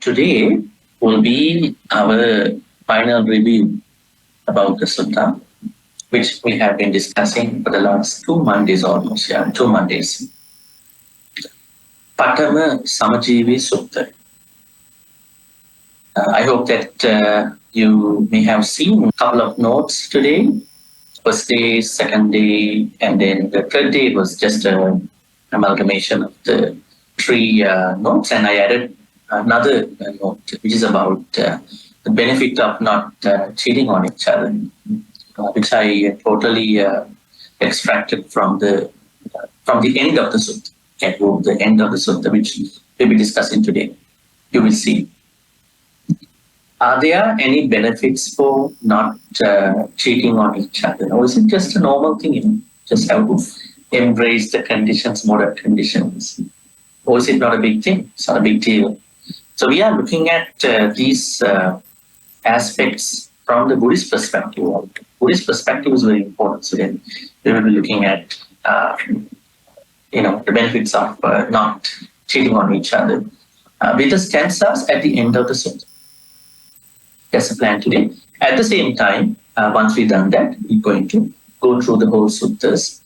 Today will be our final review about the sutta, which we have been discussing for the last 2 Mondays almost, 2 Mondays. Pathamasamajivi Sutta. I hope that you may have seen a couple of notes today. First day, second day, and then the third day was just an amalgamation of the 3 notes, and I added another note, which is about the benefit of not cheating on each other, which I totally extracted from the end of the sutta. At the end of the sutta, which we'll be discussing today. You will see. Are there any benefits for not cheating on each other? Or is it just a normal thing? Just have to embrace the conditions, modern conditions. Or is it not a big thing? It's not a big deal. So we are looking at these aspects from the Buddhist perspective. Buddhist perspective is very important. So then we will be looking at the benefits of not cheating on each other with the stanzas at the end of the sutta. That's the plan today. At the same time, once we've done that, we're going to go through the whole suttas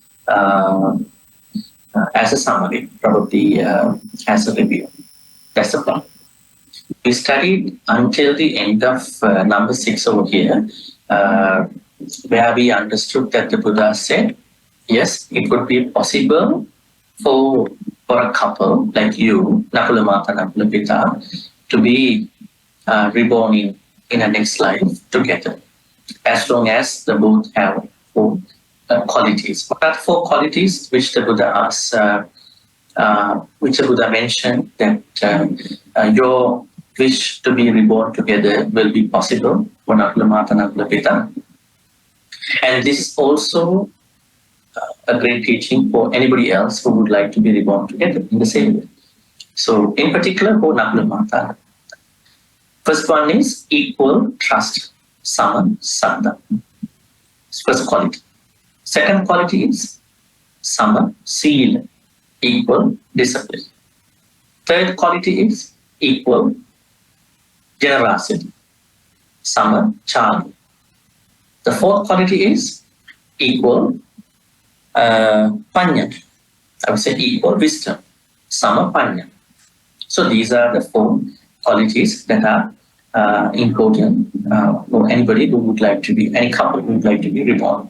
as a summary, probably as a review. That's the plan. We studied until the end of number 6 over here, where we understood that the Buddha said, yes, it would be possible for a couple like you, Nakulamata and Nakulapita, to be reborn in a next life together, as long as the both have 4 qualities. What are 4 qualities which the Buddha asks, which the Buddha mentioned that your wish to be reborn together will be possible for Nakulamata and Nakulapita. And this is also a great teaching for anybody else who would like to be reborn together in the same way. So in particular for Nakulamata, first one is equal trust, sama, saddha. First quality. Second quality is sama, sila, equal discipline. Third quality is equal generosity, sama, charity. The fourth quality is equal panya. I would say equal wisdom, sama, panya. So these are the 4 qualities that are important for anybody who would like to be, any couple who would like to be reborn.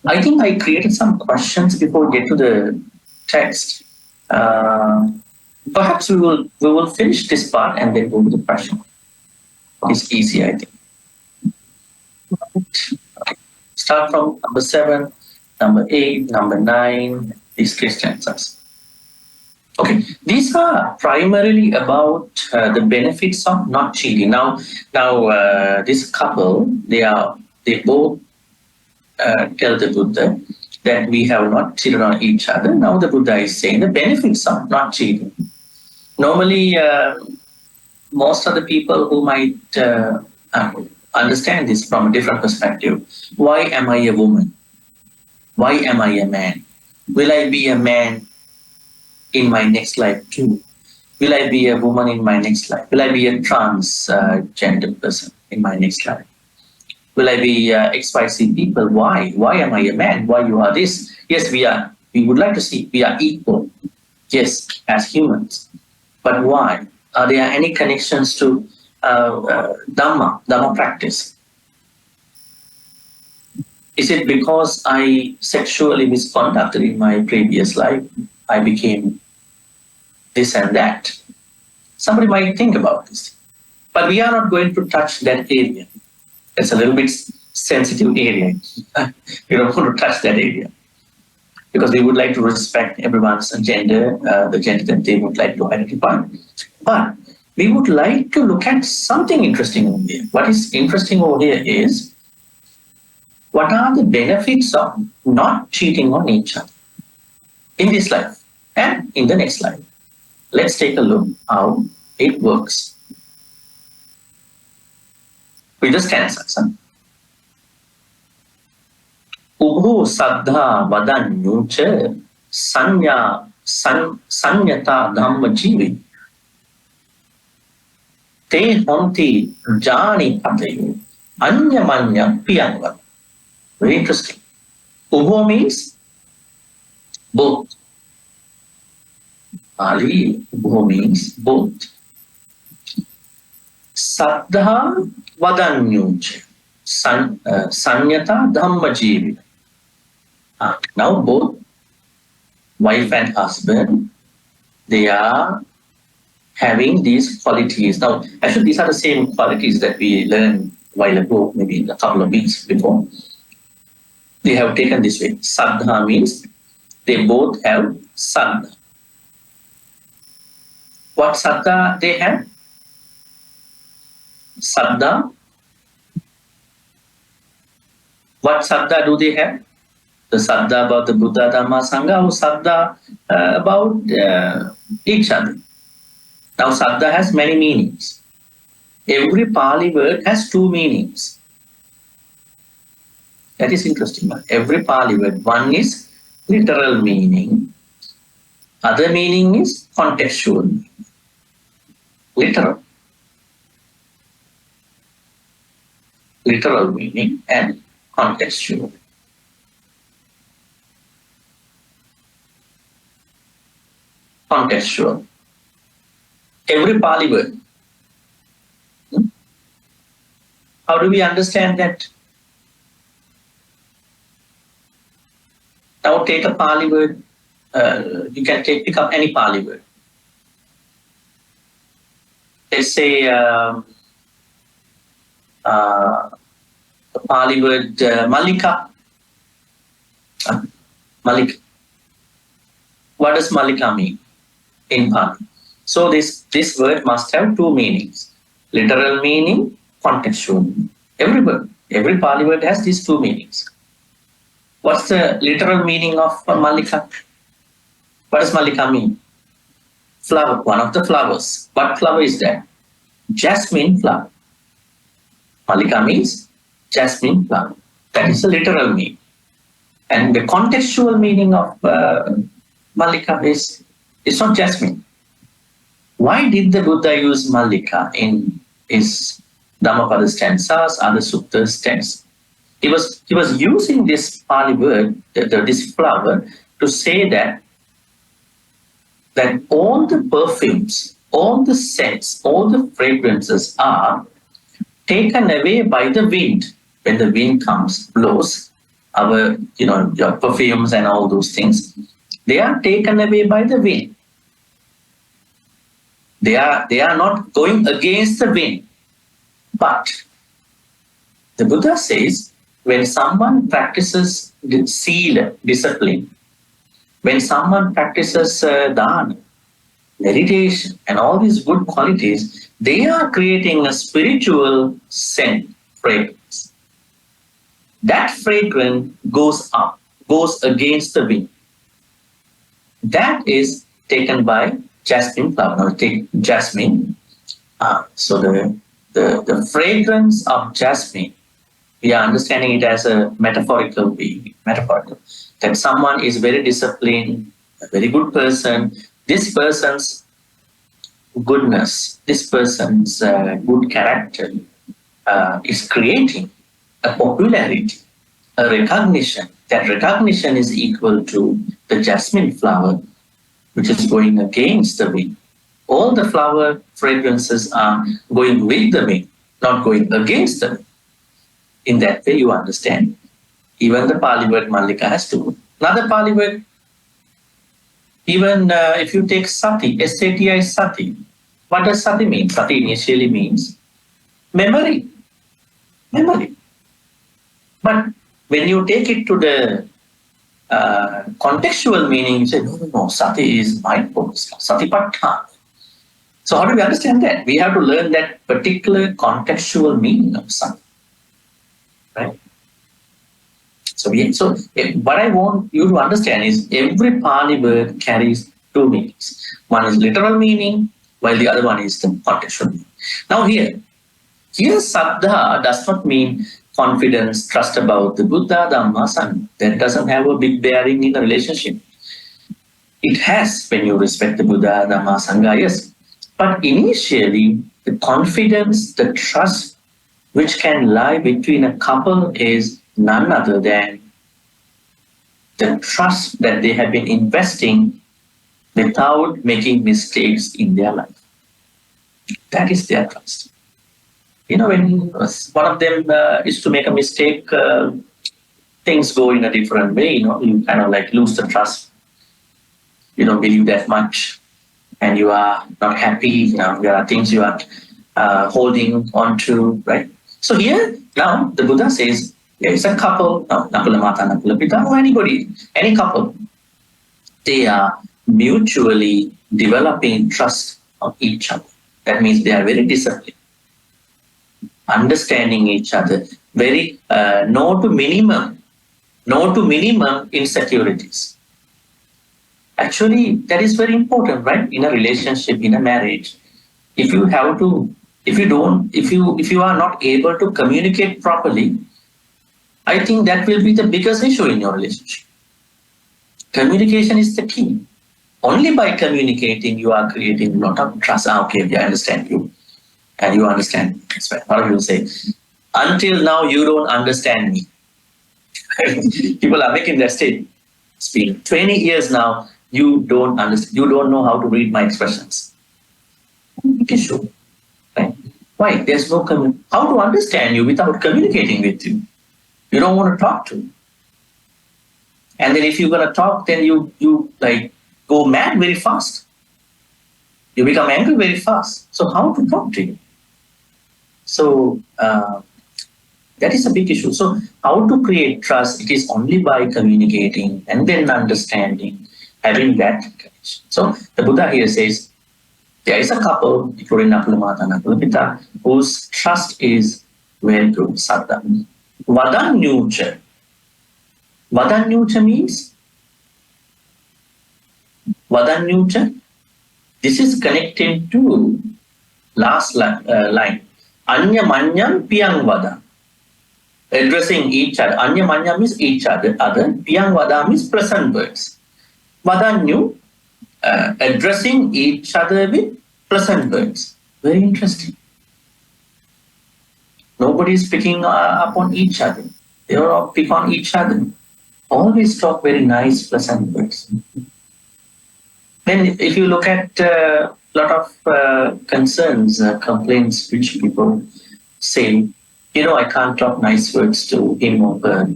I think I created some questions before we get to the text. Perhaps we will finish this part and then go to the question. It's easy, I think. Okay. Start from number 7, number 8, number 9, these 3 stanzas. Okay, these are primarily about the benefits of not cheating. Now, this couple, they both tell the Buddha that we have not cheated on each other. Now the Buddha is saying the benefits of not cheating. Normally, most of the people who might understand this from a different perspective. Why am I a woman? Why am I a man? Will I be a man in my next life too? Will I be a woman in my next life? Will I be a transgender person in my next life? Will I be XYZ people? Why? Why am I a man? Why you are this? Yes, we are. We would like to see we are equal. Yes, as humans. But why? Are there any connections to Dharma practice? Is it because I sexually misconducted in my previous life? I became this and that. Somebody might think about this. But we are not going to touch that area. It's a little bit sensitive area. We don't want to touch that area. Because we would like to respect everyone's gender, the gender that they would like to identify. But we would like to look at something interesting over here. What is interesting over here is, what are the benefits of not cheating on each other in this life and in the next life? Let's take a look how it works. We just stanzas. Ubho saddha vadanyucha sanyata dhamma jivi Te honti jani patayu. Anya manya piyanva. Very interesting. Ubho means both. Pali, Ubho means both. Saddha vadanyuj. Sanyata dhammajivi. Now both wife and husband, they are having these qualities. Now, actually, these are the same qualities that we learned a while ago, maybe a couple of weeks before. They have taken this way. Saddha means they both have saddha. What saddha they have? Saddha. What saddha do they have? The saddha about the Buddha, Dharma, Sangha, or saddha about each other. Now, saddha has many meanings. Every Pali word has two meanings. That is interesting. Every Pali word, one is literal meaning, other meaning is contextual. Literal meaning and contextual. Contextual. Every Pali word. How do we understand that? Now take a Pali word. You can pick up any Pali word. Let's say the Pali word Malika. Malika. What does Malika mean in Pali? So this word must have two meanings. Literal meaning, contextual meaning. Every Pali word has these two meanings. What's the literal meaning of Malika? What does Malika mean? Flower, one of the flowers. What flower is that? Jasmine flower. Malika means jasmine flower. That is the literal meaning. And the contextual meaning of Malika is it's not jasmine. Why did the Buddha use Malika in his Dhammapada stanzas, other suttas stanzas? He was using this Pali word, this flower, to say that all the perfumes, all the scents, all the fragrances are taken away by the wind. When the wind comes, blows, your perfumes and all those things, they are taken away by the wind. They are not going against the wind. But the Buddha says, when someone practices sila, discipline, when someone practices dharma, meditation, and all these good qualities, they are creating a spiritual scent, fragrance. That fragrance goes up, goes against the wind. That is taken by jasmine flower. Now take jasmine. So the fragrance of jasmine, we are understanding it as a metaphorical way, that someone is very disciplined, a very good person. This person's goodness, this person's good character is creating a popularity, a recognition. That recognition is equal to the jasmine flower, which is going against the wind. All the flower fragrances are going with the wind, not going against the wind. In that way, you understand. Even the Pali word Malika has two. Another Pali word, even if you take sati, S-A-T-I, sati. What does sati mean? Sati initially means memory. Memory. But when you take it to the contextual meaning, you say, no, sati is mindfulness, satipatthana. So how do we understand that? We have to learn that particular contextual meaning of sati. Right? So what I want you to understand is every Pali word carries two meanings. One is literal meaning, while the other one is the contextual meaning. Now here saddha does not mean confidence, trust about the Buddha, Dhamma, Sangha. That doesn't have a big bearing in the relationship. It has when you respect the Buddha, Dhamma, Sangha, yes. But initially, the confidence, the trust which can lie between a couple is none other than the trust that they have been investing without making mistakes in their life. That is their trust. When one of them is to make a mistake, things go in a different way. You kind of like lose the trust. You don't believe that much, and you are not happy. There are things you are holding on to, right? So here, now the Buddha says, there is a couple, Nakulamata, Nakulapita, or anybody, any couple, they are mutually developing trust of each other. That means they are very disciplined, understanding each other, very no to minimum insecurities. Actually, that is very important, right? In a relationship, in a marriage, if you are not able to communicate properly, I think that will be the biggest issue in your relationship. Communication is the key. Only by communicating, you are creating a lot of trust. Okay, I understand you, and you understand me. That's right. What do you say? Until now, you don't understand me. People are making that statement. It's been 20 years now. You don't understand. You don't know how to read my expressions. Big issue, right? Why? There's no how to understand you without communicating with you. You don't want to talk to. And then if you're going to talk, then you like go mad very fast. You become angry very fast. So how to talk to you? So that is a big issue. So how to create trust? It is only by communicating and then understanding, having that connection. So the Buddha here says, there is a couple, including Nakulamata and Nakulapita, whose trust is very good, saddha. Vadanyucha. Vadanyucha means? Vadanyucha. This is connected to last line. Anya manyam piyang vada. Addressing each other. Anya manyam means each other. Piyang vada means pleasant words. Vadanyu, addressing each other with pleasant words. Very interesting. Nobody is picking up on each other. They all pick on each other. Always talk very nice, pleasant words. Then if you look at a lot of concerns, complaints which people say, I can't talk nice words to him or her.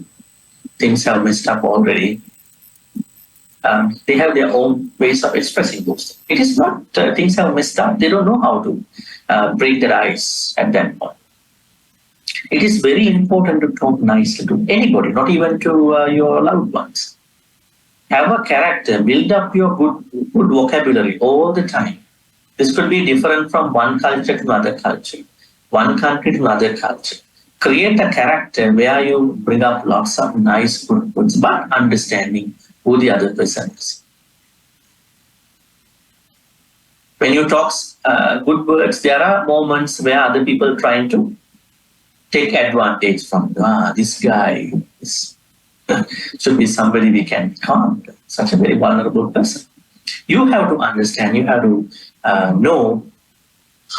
Things are messed up already. They have their own ways of expressing those. It is not things are messed up. They don't know how to break their ice at that point. It is very important to talk nicely to anybody, not even to your loved ones. Have a character, build up your good vocabulary all the time. This could be different from one culture to another culture, one country to another culture. Create a character where you bring up lots of nice good words, but understanding who the other person is. When you talk good words, there are moments where other people are trying to take advantage from. This guy should be somebody we can harm. Such a very vulnerable person. You have to understand, you have to know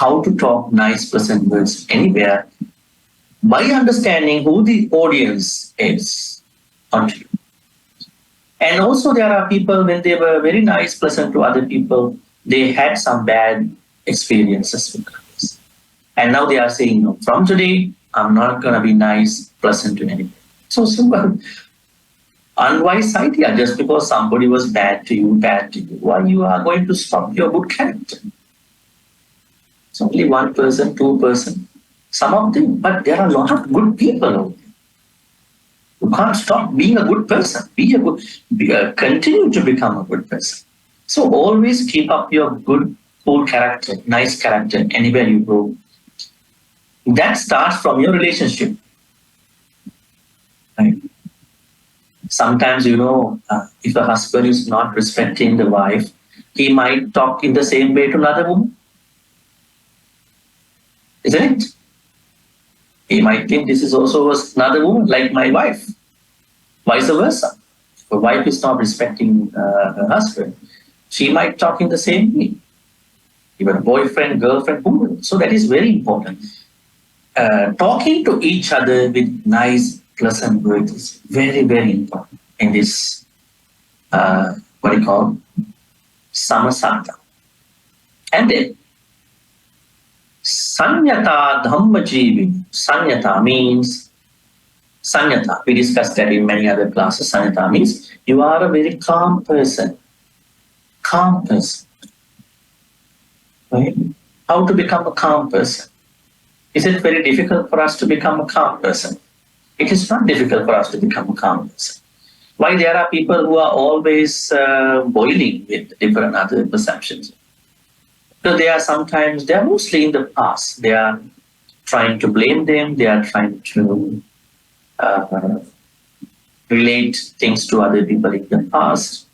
how to talk nice pleasant words anywhere by understanding who the audience is onto you. And also there are people, when they were very nice, pleasant to other people, they had some bad experiences with others. And now they are saying, no, from today, I'm not going to be nice, pleasant to anybody. So simple. Unwise idea. Just because somebody was bad to you, why you are going to stop your good character? It's only one person, two person, some of them, but there are a lot of good people out there. You can't stop being a good person. Continue to become a good person. So always keep up your good, cool character, nice character anywhere you go. That starts from your relationship. Right? Sometimes, if a husband is not respecting the wife, he might talk in the same way to another woman. Isn't it? He might think this is also another woman like my wife. Vice versa. If a wife is not respecting her husband, she might talk in the same way. even boyfriend, girlfriend, who. So that is very important. Talking to each other with nice, pleasant words is very, very important in this, what you call, samasatta. And then, sanyata dhammajivi. Sanyata means, sanyata, we discussed that in many other classes. Sanyata means you are a very calm person. Calm person. Right? How to become a calm person? Is it very difficult for us to become a calm person? It is not difficult for us to become a calm person. Why there are people who are always boiling with different other perceptions? So they are mostly in the past. They are trying to blame them. They are trying to relate things to other people in the past.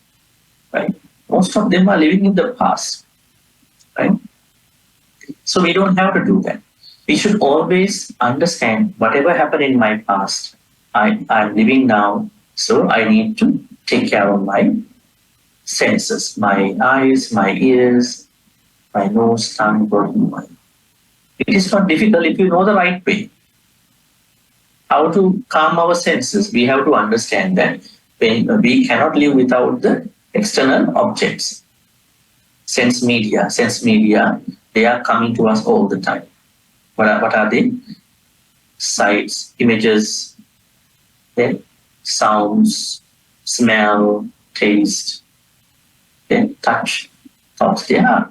Right? Most of them are living in the past. Right? So we don't have to do that. We should always understand whatever happened in my past, I'm living now, so I need to take care of my senses, my eyes, my ears, my nose, tongue, body, mind. It is not difficult if you know the right way. How to calm our senses? We have to understand that we cannot live without the external objects. Sense media, they are coming to us all the time. What are they? Sights, images, then sounds, smell, taste, then touch, thoughts. They are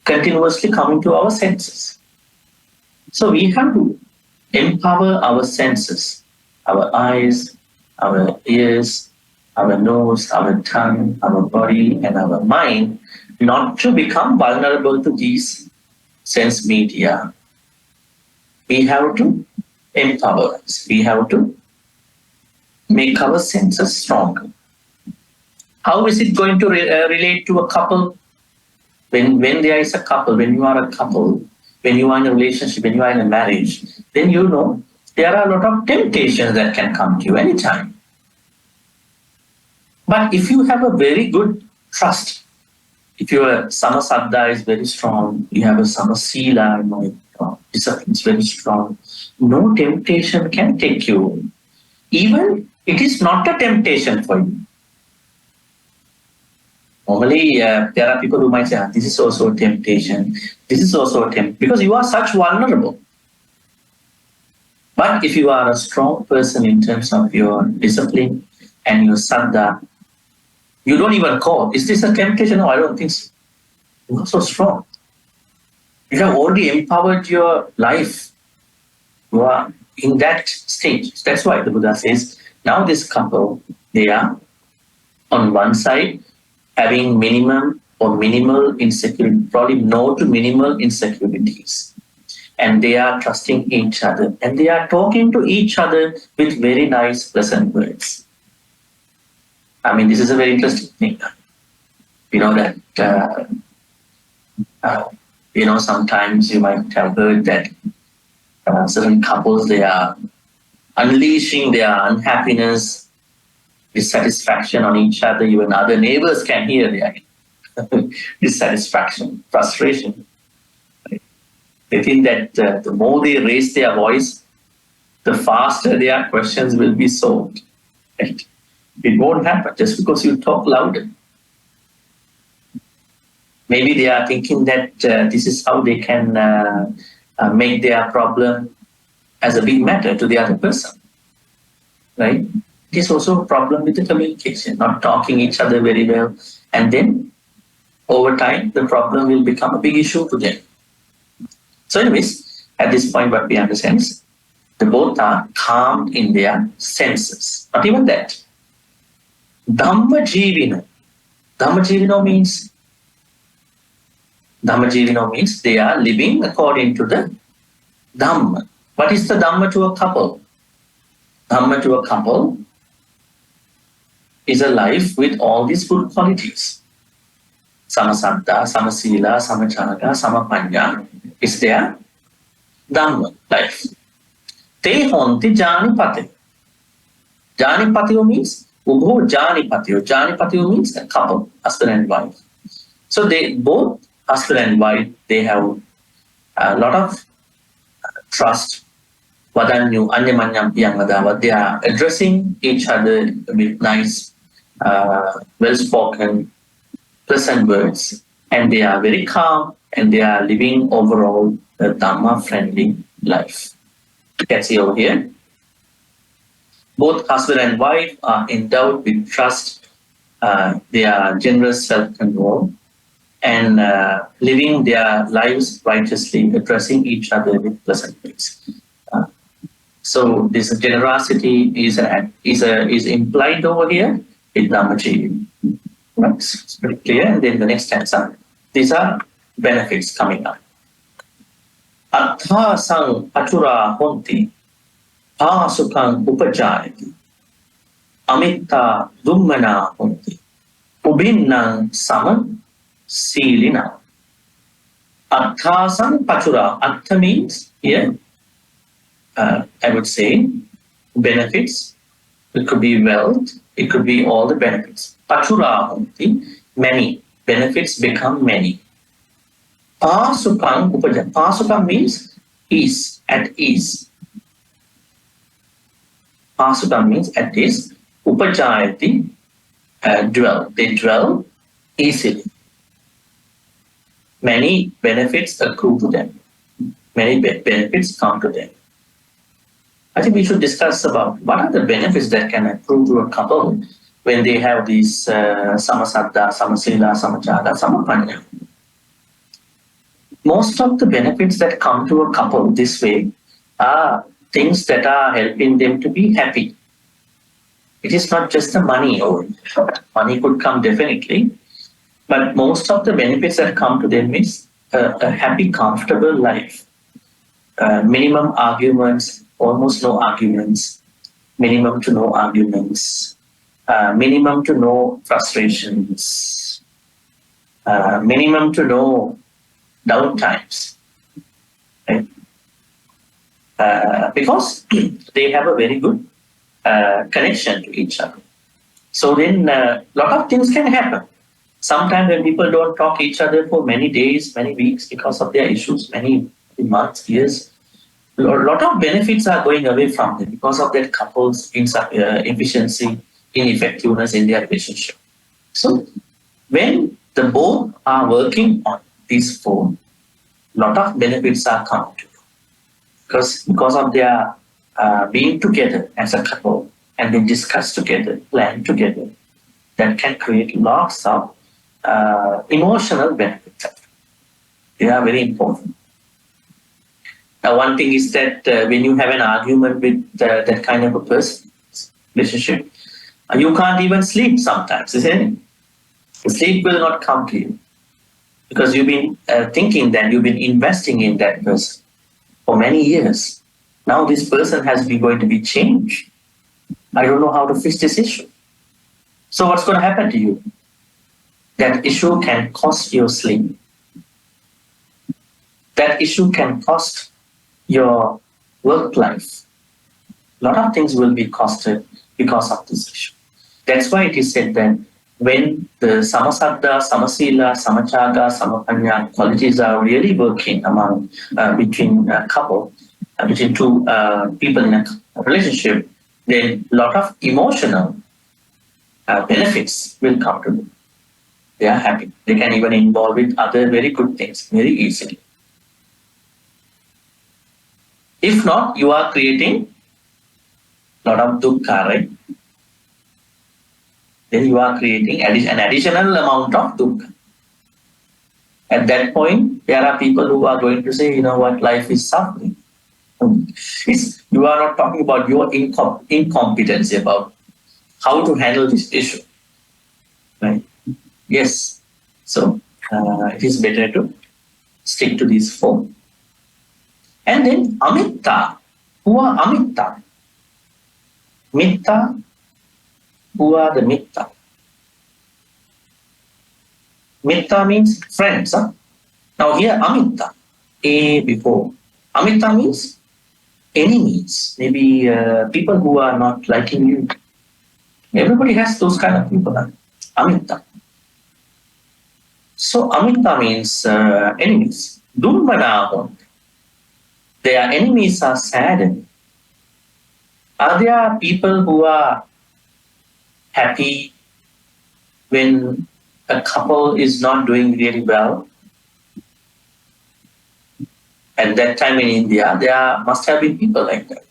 continuously coming to our senses. So we have to empower our senses, our eyes, our ears, our nose, our tongue, our body, and our mind, not to become vulnerable to these sense media. We have to empower us. We have to make our senses stronger. How is it going to relate to a couple? When there is a couple, when you are a couple, when you are in a relationship, when you are in a marriage, then you know there are a lot of temptations that can come to you anytime. But if you have a very good trust, if your samasaddha is very strong, you have a samasila, discipline is very strong, no temptation can take you. Even it is not a temptation for you. Normally, there are people who might say, this is also a temptation, this is also a temptation, because you are such vulnerable. But if you are a strong person in terms of your discipline and your saddha, you don't even call, is this a temptation? No, I don't think so. You are so strong. You have already empowered your life. You are in that stage. That's why the Buddha says, now this couple, they are on one side having minimum or minimal insecurity, probably no to minimal insecurities. And they are trusting each other. And they are talking to each other with very nice, pleasant words. I mean, this is a very interesting thing. You know that, sometimes you might have heard that certain couples, they are unleashing their unhappiness, dissatisfaction on each other. Even other neighbors can hear their dissatisfaction, frustration. Right? They think that the more they raise their voice, the faster their questions will be solved. Right? It won't happen just because you talk louder. Maybe they are thinking that this is how they can make their problem as a big matter to the other person. Right? It is also a problem with the communication, not talking each other very well. And then over time, the problem will become a big issue to them. So anyways, at this point, what we understand is they both are calmed in their senses. Not even that. Dhammajivino. Dhammajivino means they are living according to the Dhamma. What is the Dhamma to a couple? Dhamma to a couple is a life with all these good qualities. Samasaddha, samasila, samachara, samapanya is their Dhamma life. Te honti janipati. Janipati means Ubho janipati. Janipati means a couple, husband and wife. So they both husband and wife, they have a lot of trust. Vadanyu, Anyamanyam, Piyangadawa, they are addressing each other with nice, well-spoken, pleasant words, and they are very calm, and they are living overall a Dharma-friendly life. You can see over here. Both husband and wife are endowed with trust. They are generous self-control and living their lives righteously, addressing each other with pleasant words. So this generosity is implied over here with Dhammajivi. Right? It's pretty clear. And then the next stanza. These are benefits coming up. Attha sang atura honti, pa sukang upajayati, amitta dummana honti, ubinnang sama silina. Attha sang pachura. Attha means here, I would say, benefits. It could be wealth. It could be all the benefits. Pachura honti, many. Benefits become many. Pasukang upajayati. Pasukang means ease, at ease. Pasukang means at ease. Upajayati, dwell. They dwell easily. Many benefits accrue to them. Many benefits come to them. I think we should discuss about what are the benefits that can accrue to a couple when they have these samasaddha, samasila, samachaga, samapanya. Most of the benefits that come to a couple this way are things that are helping them to be happy. It is not just the money. Money could come definitely, but most of the benefits that come to them is a happy, comfortable life. Minimum arguments, almost no arguments, minimum to no arguments, minimum to no frustrations, minimum to no downtimes. Right? Because they have a very good connection to each other. So then a lot of things can happen. Sometimes when people don't talk to each other for many days, many weeks because of their issues, many months, years, a lot of benefits are going away from them because of that couple's efficiency, ineffectiveness in their relationship. So when the both are working on these four, a lot of benefits are coming to them. Because of their being together as a couple and they discuss together, plan together, that can create lots of emotional benefits. They are very important. Now, one thing is that when you have an argument with that kind of a person, relationship, you can't even sleep sometimes, isn't it? The sleep will not come to you because you've been thinking that you've been investing in that person for many years. Now this person has been going to be changed. I don't know how to fix this issue. So what's going to happen to you? That issue can cost your sleep. That issue can cost your work life. A lot of things will be costed because of this issue. That's why it is said that when the samasaddha, samasila, samachaga, samapanya qualities are really working among between a couple, between two people in a relationship, then a lot of emotional benefits will come to them. They are happy. They can even involve with other very good things very easily. If not, you are creating a lot of dukkha, right? Then you are creating an additional amount of dukkha. At that point, there are people who are going to say, you know what, life is suffering. You are not talking about your incompetency about how to handle this issue. Right? Yes. So it is better to stick to these four. And then amitta. Who are amitta? Mitta. Who are the mitta? Mitta means friends. Huh? Now here amitta. A before. Amitta means enemies. Maybe people who are not liking you. Everybody has those kind of people. Huh? Amitta. So Amita means enemies. Dumbanahon. Their enemies are saddened. Are there people who are happy when a couple is not doing really well? At that time in India, there must have been people like that.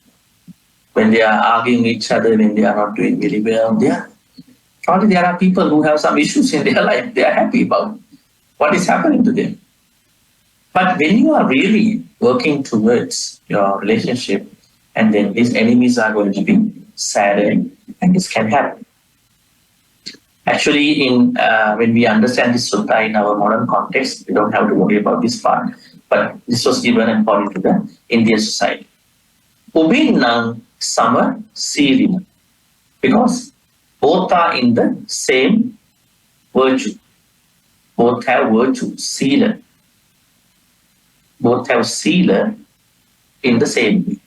When they are arguing each other, when they are not doing really well, probably there are people who have some issues in their life. They are happy about what is happening to them. But when you are really working towards your relationship, and then these enemies are going to be saddened, and this can happen. Actually, when we understand this sutta in our modern context, we don't have to worry about this part. But this was given according to the Indian society. Ubinang sama silina. Because both are in the same virtue. Both have virtue, sila. Both have sila in the same way.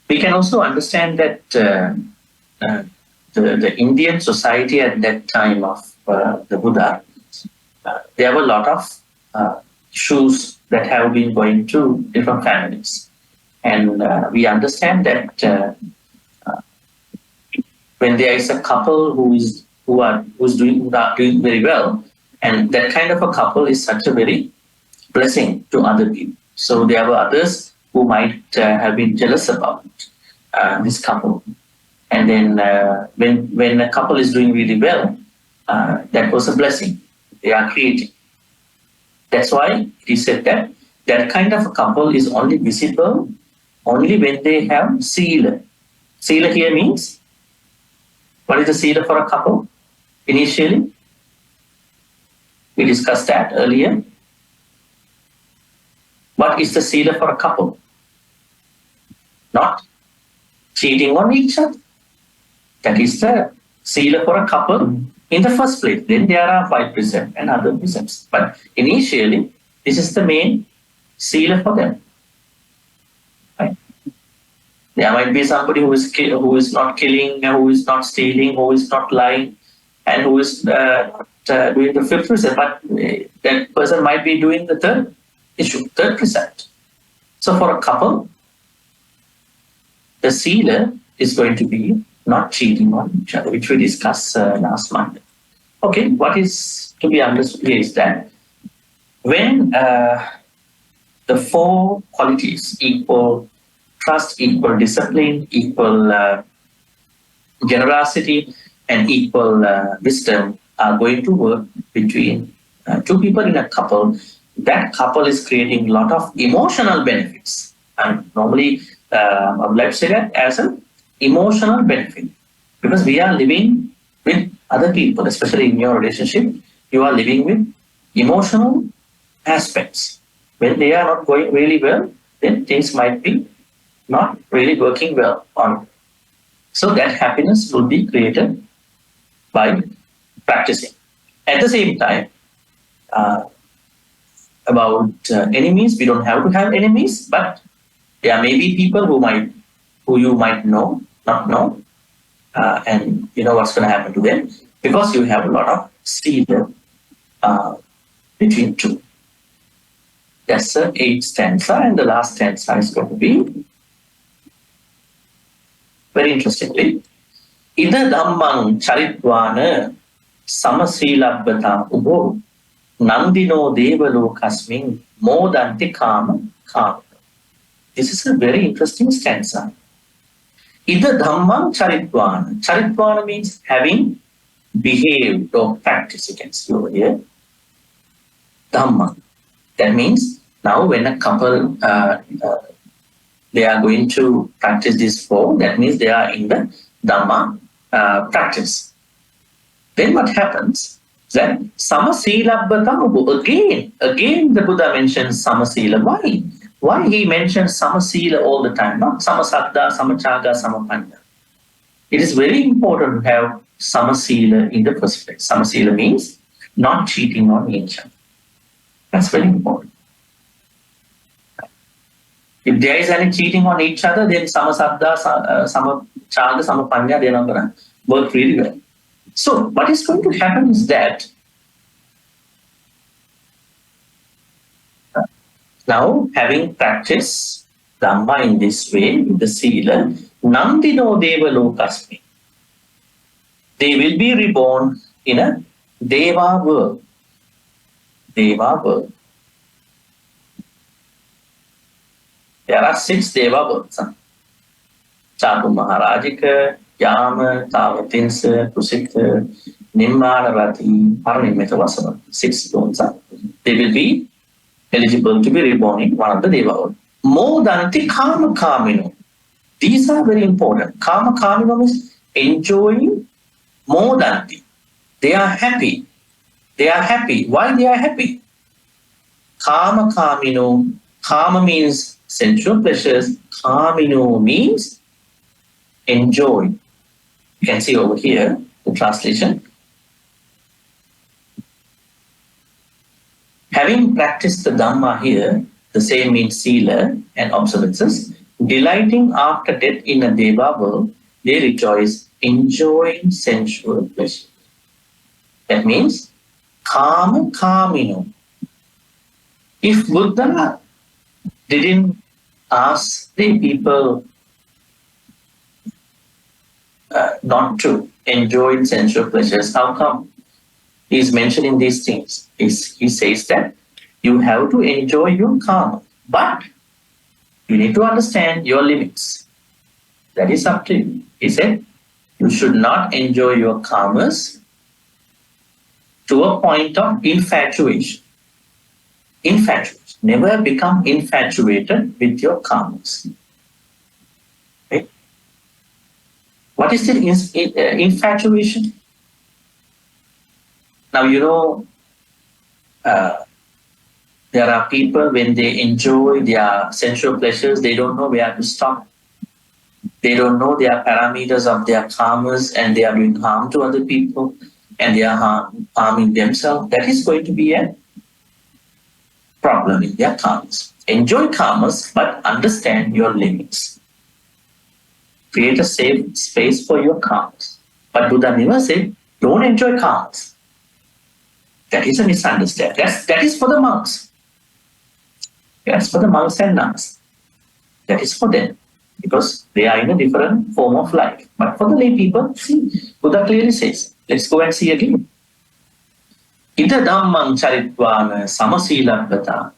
We can also understand that the Indian society at that time of the Buddha, there were a lot of issues that have been going to different families. And we understand that when there is a couple who's doing very well, and that kind of a couple is such a very blessing to other people. So there were others who might have been jealous about this couple. And then when a couple is doing really well, that was a blessing they are creating. That's why he said that that kind of a couple is only visible only when they have sila. Sila here means, what is the sila for a couple? Initially, we discussed that earlier. What is the sila for a couple? Not cheating on each other. That is the sila for a couple in the first place. Then there are 5 precepts and other precepts. But initially, this is the main sila for them. Right? There might be somebody who is not killing, who is not stealing, who is not lying, and who is doing the 5th precept. But that person might be doing the 3rd precept. So for a couple, the sila is going to be not cheating on each other, which we discussed last month. Okay, what is to be understood here is that when the 4 qualities, equal trust, equal discipline, equal generosity, and equal wisdom are going to work between 2 people in a couple, that couple is creating a lot of emotional benefits. And normally, I would like to say that as an emotional benefit, because we are living with other people, especially in your relationship, you are living with emotional aspects. When they are not going really well, then things might be not really working well on. So that happiness will be created by practicing. At the same time, about enemies, we don't have to have enemies, but there may be people who you might know, not know, and you know what's going to happen to them because you have a lot of sila between 2. That's the 8th stanza, and the last stanza is going to be very interestingly. Ida dhammang charitwana samasilabhata ubo nandino devalo kasmin modanti kama kama. This is a very interesting stanza. Ida dhammang charitwana. Charitwana means having behaved or practiced, you can see over here. Dhamma. That means now when a couple they are going to practice this 4, that means they are in the Dhamma practice. Then what happens? That samasilabhata, again the Buddha mentions samasila. Why? Why he mentions samasila all the time? Not samasaddha, samachaga, samapanya. It is very important to have samasila in the first place. Samasila means not cheating on each other. That's very important. If there is any cheating on each other, then samasaddha, samachaga, samapanya, they are not going to work really well. So what is going to happen is that Now, having practiced Dhamma in this way, with the Sila, Nandino Deva Lokasmi. They will be reborn in a Deva world. Deva world. There are 6 Deva worlds. Chaku Maharajika, Yama, Tavatinsa, Kusita, Nimmanavati, Paranimita Vasana. 6 worlds. They will be eligible to be reborn in one of the Deva worlds. Modanti Kama Kamino. These are very important. Kama Kamino means enjoying Modanti. They are happy. They are happy. Why they are happy? Kama Kamino. Kama means sensual pleasures. Kamino means enjoy. You can see over here the translation. Having practiced the Dhamma here, the same means Sila and observances, delighting after death in a Deva world, they rejoice, enjoying sensual pleasure. That means Kama Kamino. If Buddha didn't ask the people not to enjoy sensual pleasures, how come he is mentioning these things? He says that you have to enjoy your karma, but you need to understand your limits. That is up to you. He said you should not enjoy your karmas to a point of infatuation. Infatuation. Never become infatuated with your karmas. Right? What is the infatuation? Now, you know, there are people, when they enjoy their sensual pleasures, they don't know where to stop. They don't know their parameters of their karmas, and they are doing harm to other people, and they are harming themselves. That is going to be a problem in their karmas. Enjoy karmas, but understand your limits. Create a safe space for your karmas. But Buddha never said, don't enjoy karmas. That is a misunderstanding. That is for the monks. That's for the monks and nuns. That is for them. Because they are in a different form of life. But for the lay people, see, Buddha clearly says, let's go and see again. Ita dhammam charitvana samasilabhata.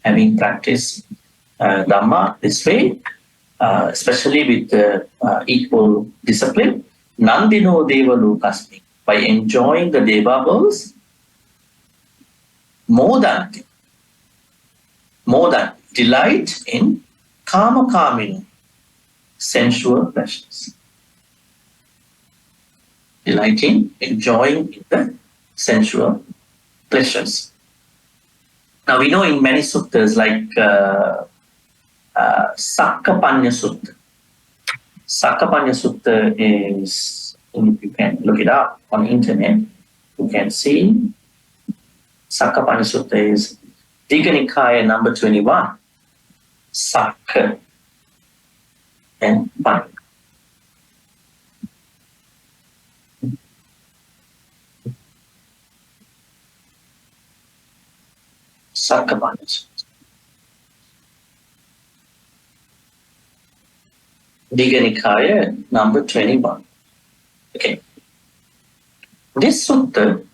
Having practiced Dhamma this way, especially with equal discipline, Nandino Deva Lokasmi. By enjoying the Deva worlds, more than delight in Kama Kamino, sensual pleasures. Delighting, enjoying the sensual pleasures. Now we know in many suttas like Sakkapanya Sutta. Sakkapanya Sutta is, if you can look it up on the internet, you can see Sakkapanya Sutta is Digha Nikaya number 21. Sakka and Panya. Sakkapanya Sutta. Digha Nikaya number 21. Okay. This sutta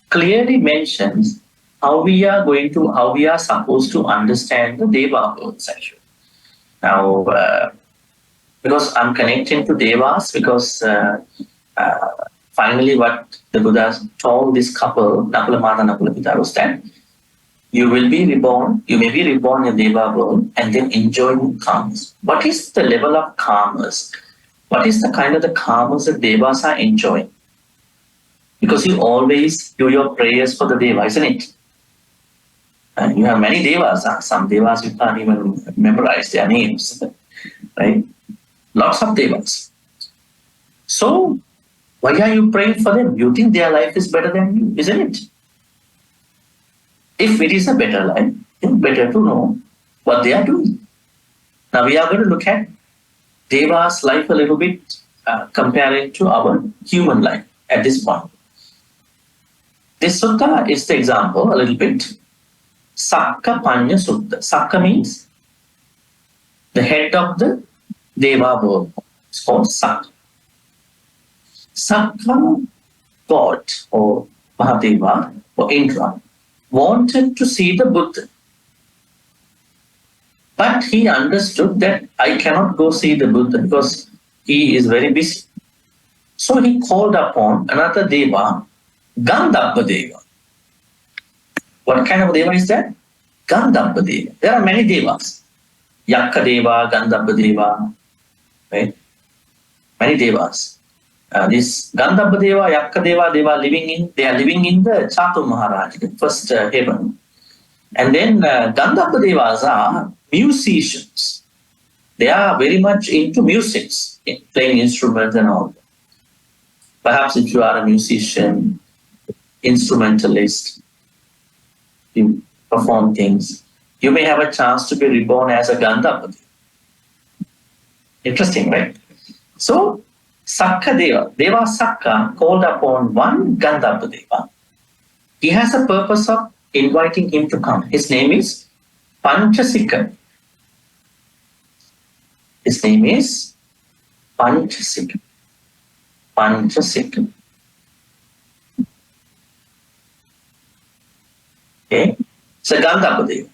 clearly mentions how we are supposed to understand the Deva worlds actually. Now, because I'm connecting to Devas, because finally what the Buddha told this couple, Nakulamata and Nakulapita, was that you may be reborn in Deva world and then enjoy karmas. What is the level of karmas? What is the kind of the karmas that Devas are enjoying? Because you always do your prayers for the Deva, isn't it? And you have many Devas. Some Devas you can't even memorize their names, right? Lots of Devas. So, why are you praying for them? You think their life is better than you, isn't it? If it is a better life, it's better to know what they are doing. Now we are going to look at Deva's life a little bit, comparing to our human life at this point. This sutta is the example a little bit. Sakka Panya Sutta. Sakka means the head of the Deva world. It's called Sakka. Sakka God or Mahadeva or Indra wanted to see the Buddha. But he understood that I cannot go see the Buddha because he is very busy. So he called upon another Deva, Gandhabba Deva. What kind of Deva is that? Gandhabba Deva. There are many Devas. Yakka Deva, Gandhabba Deva, right? Many Devas. This Gandhabba Deva, Yakka Deva, they are living in the Chatu Maharaj, the first heaven. And then Gandhabba Devas are musicians. They are very much into musics, playing instruments and all. Perhaps if you are a musician, instrumentalist, you perform things, you may have a chance to be reborn as a Gandhabba Deva. Interesting, right? So, Sakka Deva, Deva Sakka called upon one Gandhabba Deva. He has a purpose of inviting him to come. His name is Panchasika. His name is Panchasika. Panchasika. Okay? It's a Gandhabba Deva.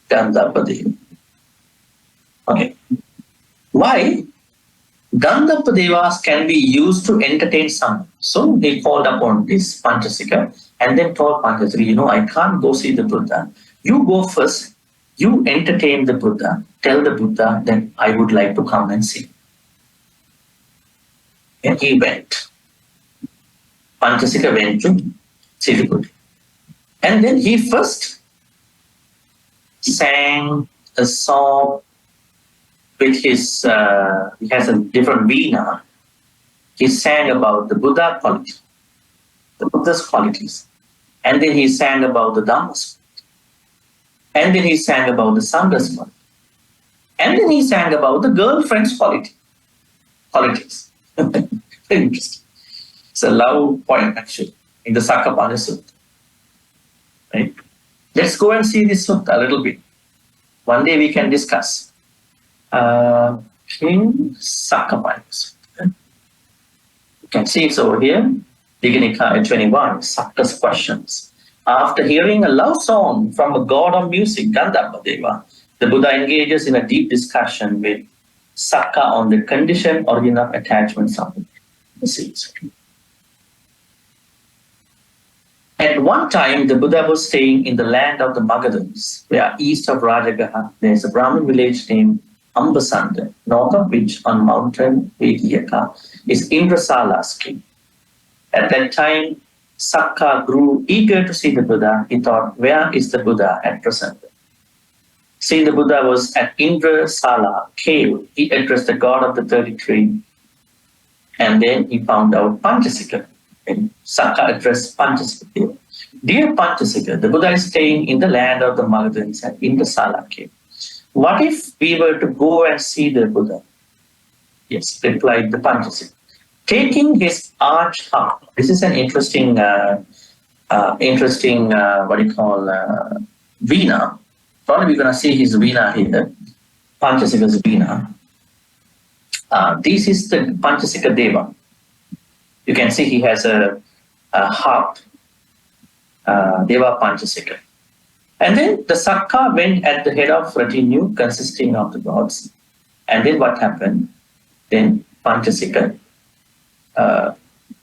Gandhabba Deva. Okay. Why? Gandhabba Devas can be used to entertain someone. So he called upon this Panchasika and then told Panchasika, I can't go see the Buddha. You go first, you entertain the Buddha, tell the Buddha that I would like to come and see. And he went. Panchasika went to see the Buddha. And then he first sang a song with his, he has a different veena. He sang about the Buddha quality, the Buddha's qualities. And then he sang about the Dharma's quality. And then he sang about the Sangha's quality. And then he sang about the girlfriend's qualities. Very interesting. It's a love point actually in the Sakka Panya Sutta. Right? Let's go and see this sutta a little bit. One day we can discuss. In Sakka Panya Sutta. You can see it's over here. Digha 21, Sakka's questions. After hearing a love song from a god of music, Gandhabba Deva, the Buddha engages in a deep discussion with Sakka on the conditioned origin of attachment. At one time, the Buddha was staying in the land of the Magadhans, where east of Rajagaha, there is a Brahmin village named Ambasanda, north of which on mountain Vediyaka is Indrasala's king. At that time, Sakka grew eager to see the Buddha. He thought, where is the Buddha at present? Seeing the Buddha was at Indrasala cave, he addressed the god of the 33, and then he found out Panchasika. And Sakka addressed Panchasika. Dear Panchasika, the Buddha is staying in the land of the Magadhans at Indrasala cave. What if we were to go and see the Buddha? Yes, replied the Panchasika. Taking his arch harp. This is an interesting, veena. Probably we're going to see his veena here. Panchasika's veena. This is the Panchasika Deva. You can see he has a harp, Deva Panchasika. And then the Sakka went at the head of retinue consisting of the gods. And then what happened? Then Panchasika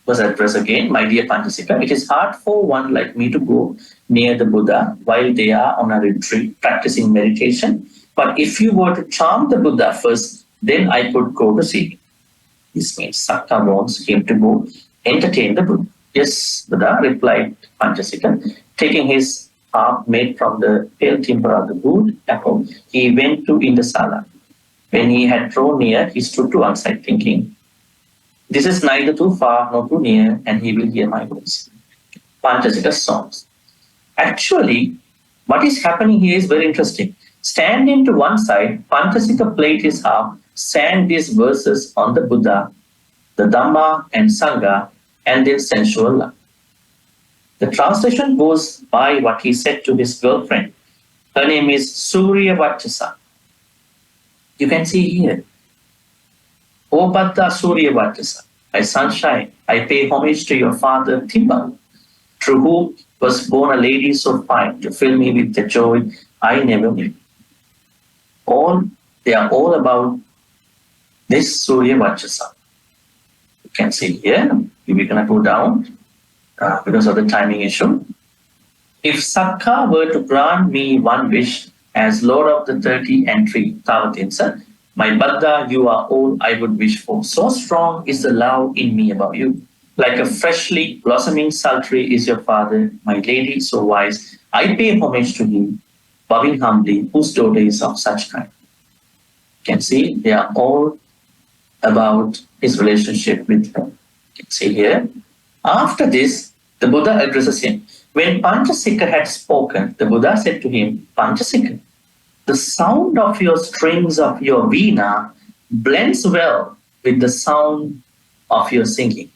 was addressed again, my dear Panchasika, it is hard for one like me to go near the Buddha while they are on a retreat practicing meditation. But if you were to charm the Buddha first, then I could go to see him. This means Sakka wants him to go entertain the Buddha. Yes, Buddha, replied Panchasika, taking his harp made from the pale timber of the wood apple, he went to Indrasala. When he had drawn near, he stood to one side thinking, this is neither too far nor too near, and he will hear my voice. Panchasika's songs. Actually, what is happening here is very interesting. Standing to one side, Panchasika played his harp, sang these verses on the Buddha the Dhamma and Sangha, and then sensual love. The translation goes by what he said to his girlfriend. Her name is Surya Vachasa. You can see here. O Bhatta Surya Vachasa, my sunshine, I pay homage to your father Timba, through whom was born a lady so fine to fill me with the joy I never knew. They are all about this Surya Vachasa. You can see here, we're going to go down because of the timing issue. If Sakka were to grant me one wish as Lord of the 30 entry Tavatinsa, my Buddha, you are all I would wish for. So strong is the love in me about you. Like a freshly blossoming sultry is your father, my lady so wise. I pay homage to him, bowing humbly, whose daughter is of such kind. You can see they are all about his relationship with her. You can see here. After this, the Buddha addresses him. When Panchasika had spoken, the Buddha said to him, Panchasika, the sound of your strings of your veena blends well with the sound of your singing,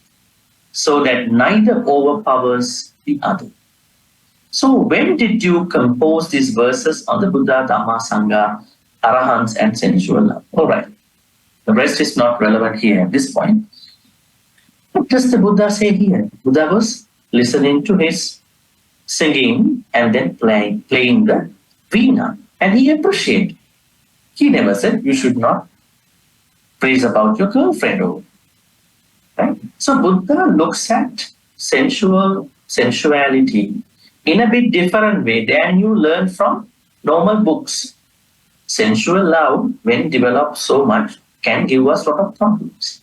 so that neither overpowers the other. So when did you compose these verses on the Buddha, Dhamma, Sangha, Arahants, and sensual love? All right. The rest is not relevant here at this point. What does the Buddha say here? Buddha was listening to his singing and then playing the veena. And he appreciated. He never said you should not praise about your girlfriend. Right? So Buddha looks at sensuality in a bit different way than you learn from normal books. Sensual love, when developed so much, can give us a lot of problems.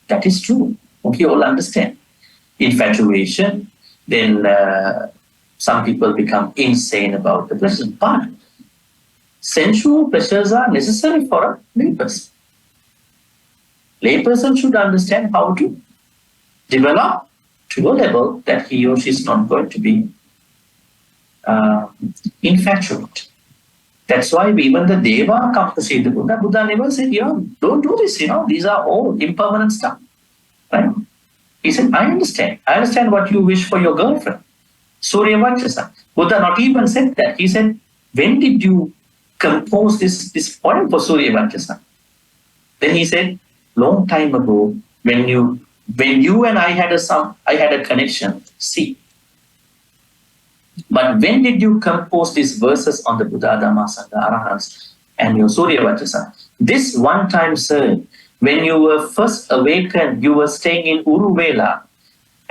That is true. We all understand. Infatuation, then some people become insane about the pleasures. But sensual pleasures are necessary for a layperson. Layperson should understand how to develop to a level that he or she is not going to be infatuated. That's why even the Deva come to see the Buddha. Buddha never said, don't do this, these are all impermanent stuff. Right? He said, I understand. I understand what you wish for your girlfriend. Surya Vachasa. Buddha not even said that. He said, when did you compose this poem for Surya Vachasa? Then he said, long time ago, when you and I had a connection, see. But when did you compose these verses on the Buddha, Dhamma, Sangha, Arahants, and your Surya Vachasa? This one time, sir, when you were first awakened, you were staying in Uruvela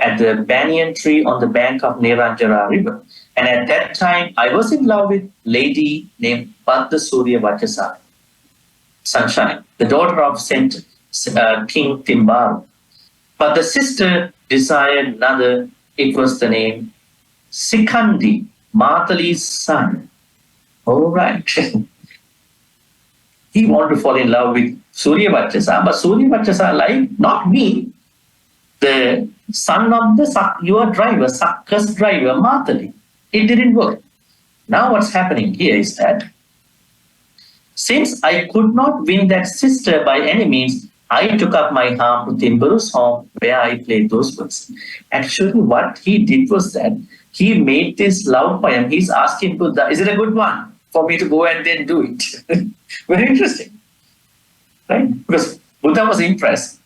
at the banyan tree on the bank of Neranjara river. And at that time, I was in love with a lady named Bhante Surya Vachasa, Sunshine, the daughter of Saint King Timbaru. But the sister desired another. It was the name Sikandi, Matali's son. All right. He wanted to fall in love with Surya Vachasa, but Surya Vachasa, like not me, the son of your driver, Sakka's driver, Matali. It didn't work. Now what's happening here is that since I could not win that sister by any means, I took up my harp to Timbaru's home where I played those words. Actually, what he did was that he made this love poem. He's asking Buddha, is it a good one for me to go and then do it? Very interesting. Right? Because Buddha was impressed.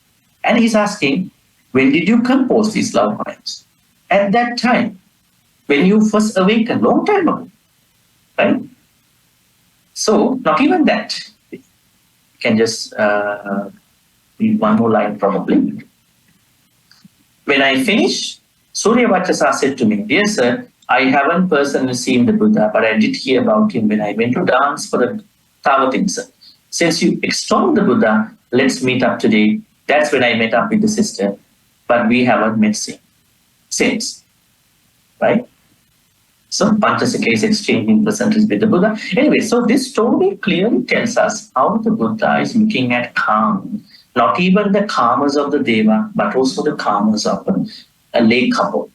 And he's asking, when did you compose these love poems? At that time, when you first awakened, long time ago. Right? So, not even that. You can just read one more line probably. When I finished, Surya Vachasa said to me, dear sir, I haven't personally seen the Buddha, but I did hear about him when I went to dance for the Tavatinsa. Since you extolled the Buddha, let's meet up today. That's when I met up with the sister, but we haven't met since. Right? So Panchasika is exchanging pleasantries with the Buddha. Anyway, so this story clearly tells us how the Buddha is looking at karma. Not even the karmas of the Deva, but also the karmas of a lay couple.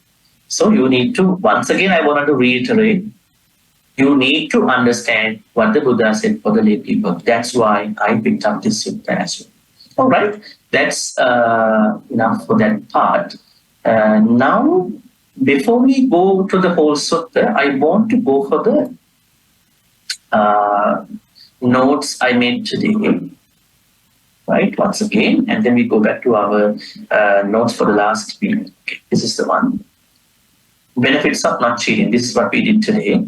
So you need to, once again, I wanted to reiterate, you need to understand what the Buddha said for the lay people. That's why I picked up this sutta as well. All right. That's enough for that part. Now, before we go to the whole sutta, I want to go for the notes I made today. Right, once again, and then we go back to our notes for the last week. Okay, this is the one. Benefits of not cheating. This is what we did today.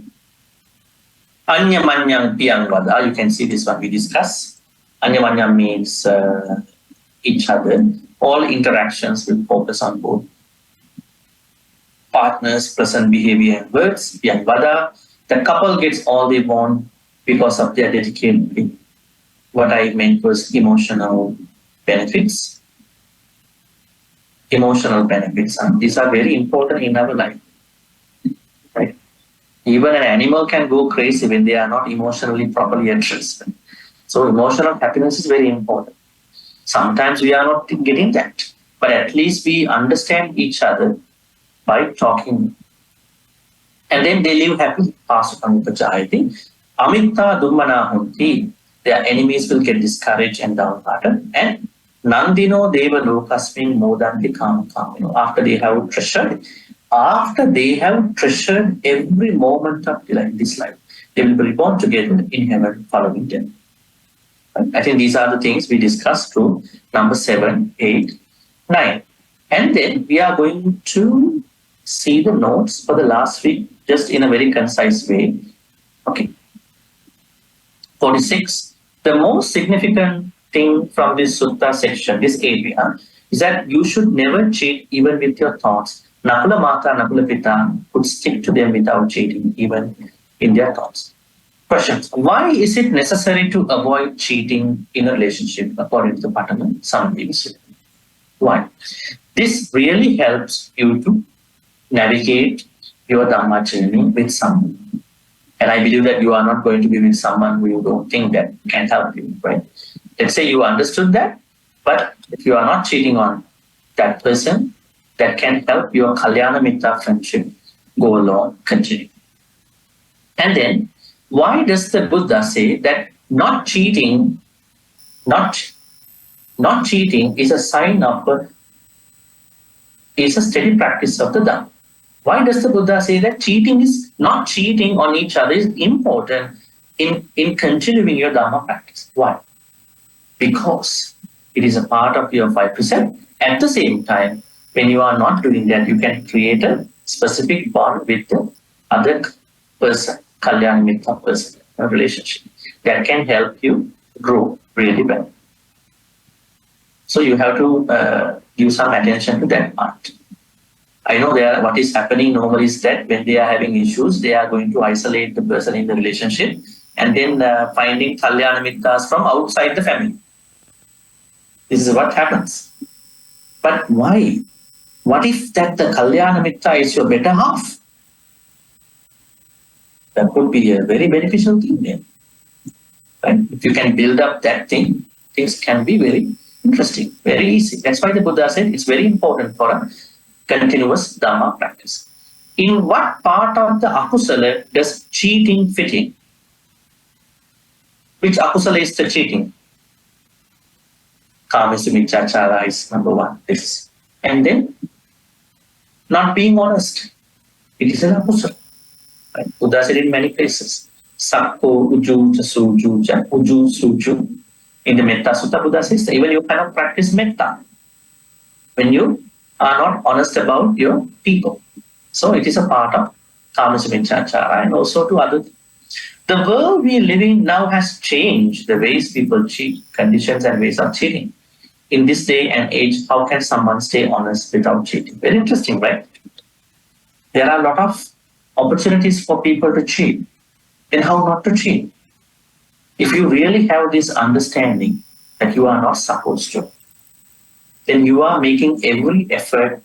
Anyamanyang piang vada. You can see this one we discussed. Anyamanyang means each other. All interactions will focus on both partners, present behavior and words. Piang vada. The couple gets all they want because of their dedication. What I meant was emotional benefits. Emotional benefits. And these are very important in our life. Right? Even an animal can go crazy when they are not emotionally properly addressed. So emotional happiness is very important. Sometimes we are not getting that, but at least we understand each other by talking. And then they live happily. Amitta dummana hunti. Their enemies will get discouraged and downhearted. And Nandino Deva Lokasmin Modanti Kam. After they have treasured every moment of this life, they will be reborn together in heaven following them. I think these are the things we discussed through number 7, 8, 9. And then we are going to see the notes for the last week just in a very concise way. Okay. 46. The most significant thing from this sutta section, this area, is that you should never cheat even with your thoughts. Nakulamata and Nakulapita would stick to them without cheating even in their thoughts. Questions. Why is it necessary to avoid cheating in a relationship according to the Pathamasamajivi Sutta? Why? This really helps you to navigate your Dharma journey with someone. And I believe that you are not going to be with someone who you don't think that can help you, right? Let's say you understood that, but if you are not cheating on that person, that can help your Kalyana Mitra friendship go along, continue. And then, why does the Buddha say that not cheating is a sign of is a steady practice of the Dharma? Why does the Buddha say that not cheating on each other is important in continuing your Dharma practice? Why? Because it is a part of your 5 precepts. At the same time, when you are not doing that, you can create a specific bond with the other person, Kalyana Mitra person, a relationship that can help you grow really well. So you have to give some attention to that part. I know what is happening normally is that when they are having issues, they are going to isolate the person in the relationship and then finding Kalyana Mitras from outside the family. This is what happens. But why? What if that the Kalyana Mitra is your better half? That could be a very beneficial thing there. Right? If you can build up that thing, things can be very interesting, very easy. That's why the Buddha said it's very important for a continuous Dharma practice. In what part of the akusala does cheating fit in? Which akusala is the cheating? Kamesamichachara is number 1. This. And then, not being honest. It is an akusala. Right? Buddha said in many places. Sakko, uju, suju, uju, suju. In the Metta Sutta, Buddha says even you cannot practice Metta when you are not honest about your people. So it is a part of Kamesamichachara and also to other things. The world we live in now has changed the ways people cheat, conditions and ways of cheating. In this day and age, how can someone stay honest without cheating? Very interesting, right? There are a lot of opportunities for people to cheat. Then how not to cheat? If you really have this understanding that you are not supposed to, then you are making every effort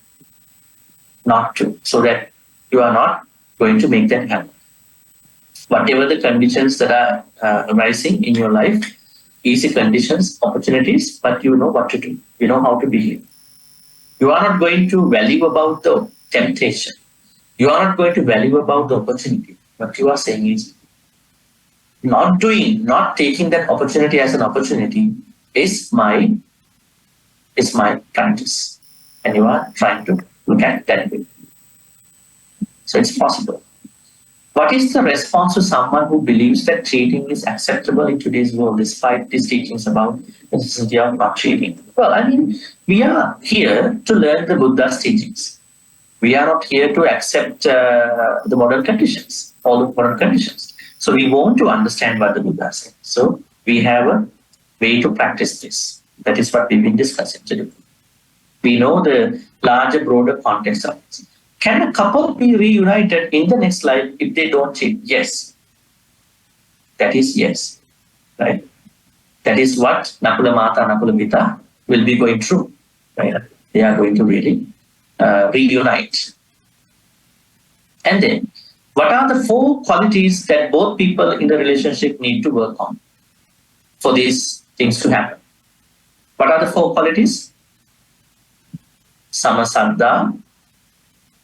not to, so that you are not going to make that happen. Whatever the conditions that are arising in your life, easy conditions, opportunities, but you know what to do. You know how to behave. You are not going to value about the temptation. You are not going to value about the opportunity. What you are saying is not taking that opportunity as an opportunity is my is my practice. And you are trying to look at that way. So it's possible. What is the response to someone who believes that cheating is acceptable in today's world despite these teachings about the necessity of not cheating? Well, I mean, we are here to learn the Buddha's teachings. We are not here to accept the modern conditions, all the modern conditions. So we want to understand what the Buddha said. So we have a way to practice this. That is what we've been discussing today. We know the larger, broader context of this. Can a couple be reunited in the next life if they don't cheat? Yes. That is yes. Right? That is what Nakulamata and Nakulapita will be going through. Right? They are going to really reunite. And then, what are the 4 qualities that both people in the relationship need to work on for these things to happen? What are the 4 qualities? Samasaddha,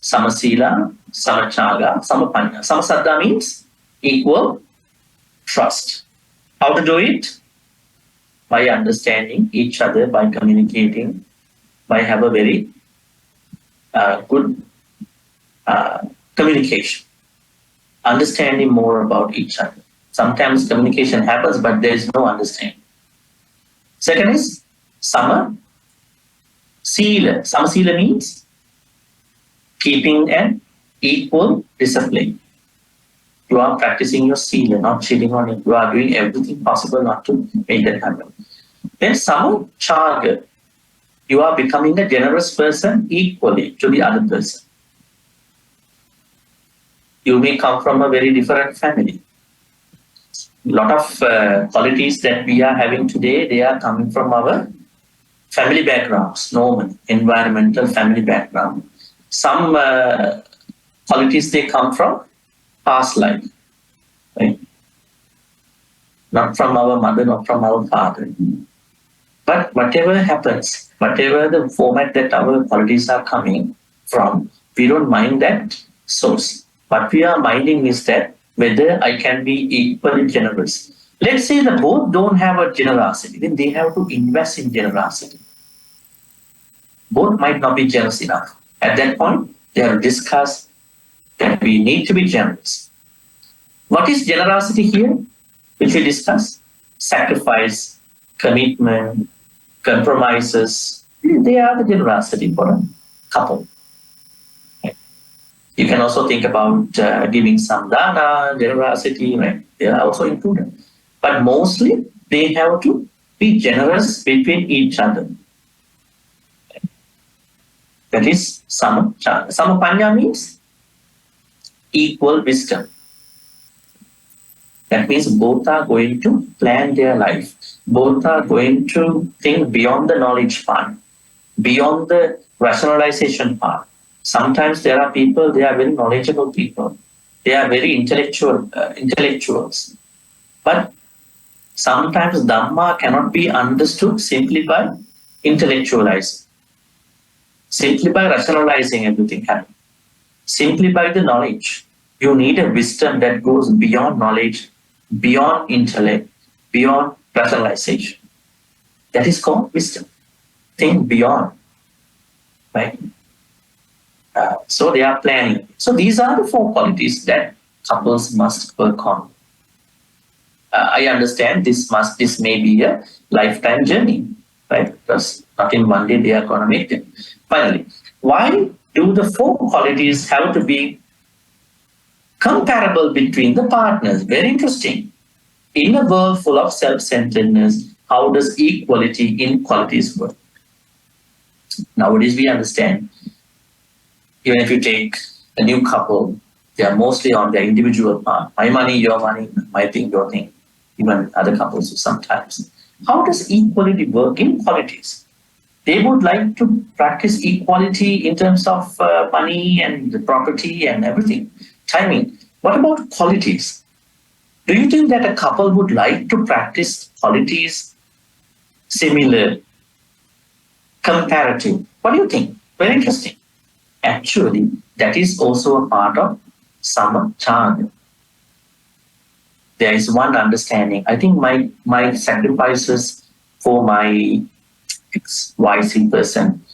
Samasila, Samachaga, Samapanya. Samasaddha means equal trust. How to do it? By understanding each other, by communicating, by have a very good communication. Understanding more about each other. Sometimes communication happens, but there is no understanding. Second is Samasila. Samasila means keeping an equal discipline. You are practicing your sila, not cheating on it. You are doing everything possible not to make that happen. Then Samachaga. You are becoming a generous person equally to the other person. You may come from a very different family. A lot of qualities that we are having today, they are coming from our family backgrounds, normal, environmental family background. Some qualities, they come from past life, right? Not from our mother, not from our father. But whatever happens, whatever the format that our qualities are coming from, we don't mind that source. What we are minding is that whether I can be equally generous. Let's say that both don't have a generosity, then they have to invest in generosity. Both might not be generous enough. At that point, they have to discuss that we need to be generous. What is generosity here? Which we discuss? Sacrifice, commitment, compromises. They are the generosity for a couple. You can also think about giving some dana, generosity, right? They are also included. But mostly, they have to be generous between each other. That is Samachaga. Samapanya means equal wisdom. That means both are going to plan their life. Both are going to think beyond the knowledge part, beyond the rationalization part. Sometimes there are people, they are very knowledgeable people. They are very intellectuals. But sometimes Dharma cannot be understood simply by intellectualizing, simply by rationalizing everything, simply by the knowledge. You need a wisdom that goes beyond knowledge, beyond intellect, beyond rationalization. That is called wisdom. Think beyond, right? So they are planning. So these are the 4 qualities that couples must work on. I understand this may be a lifetime journey, right? Because not in one day they are going to make it. Finally, why do the 4 qualities have to be comparable between the partners? Very interesting. In a world full of self-centeredness, how does equality in qualities work? Nowadays we understand, even if you take a new couple, they are mostly on their individual part. My money, my thing, your thing. Even other couples sometimes. How does equality work in qualities? They would like to practice equality in terms of money and property and everything, timing. What about qualities? Do you think that a couple would like to practice qualities similar, comparative? What do you think? Very interesting. Actually, that is also a part of Samachaga. There is one understanding. I think my sacrifices for my XYZ person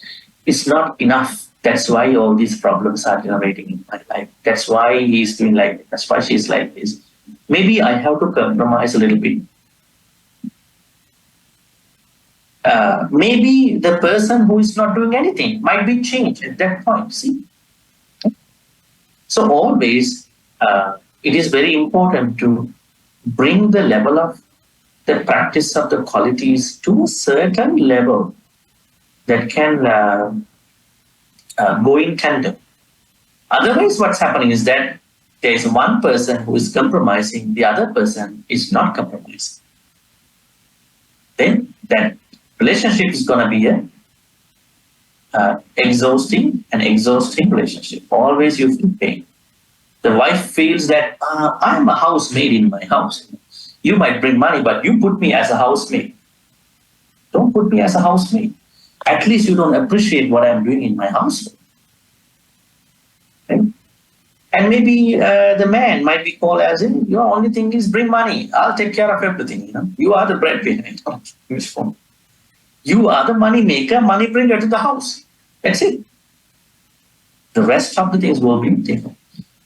is not enough. That's why all these problems are generating in my life. That's why he's doing like this. That's why she's like this. Maybe I have to compromise a little bit. Maybe the person who is not doing anything might be changed at that point. See? So always, it is very important to bring the level of the practice of the qualities to a certain level that can go in tandem. Otherwise, what's happening is that there is one person who is compromising, the other person is not compromising. Then that relationship is going to be a exhausting relationship. Always you feel pain. The wife feels that I'm a housemaid in my house. You might bring money, but you put me as a housemaid. Don't put me as a housemaid. At least you don't appreciate what I'm doing in my house. Okay? And maybe the man might be called as in, your only thing is bring money. I'll take care of everything. You are the breadwinner. You are the money maker, money bringer to the house. That's it. The rest of the things will be different.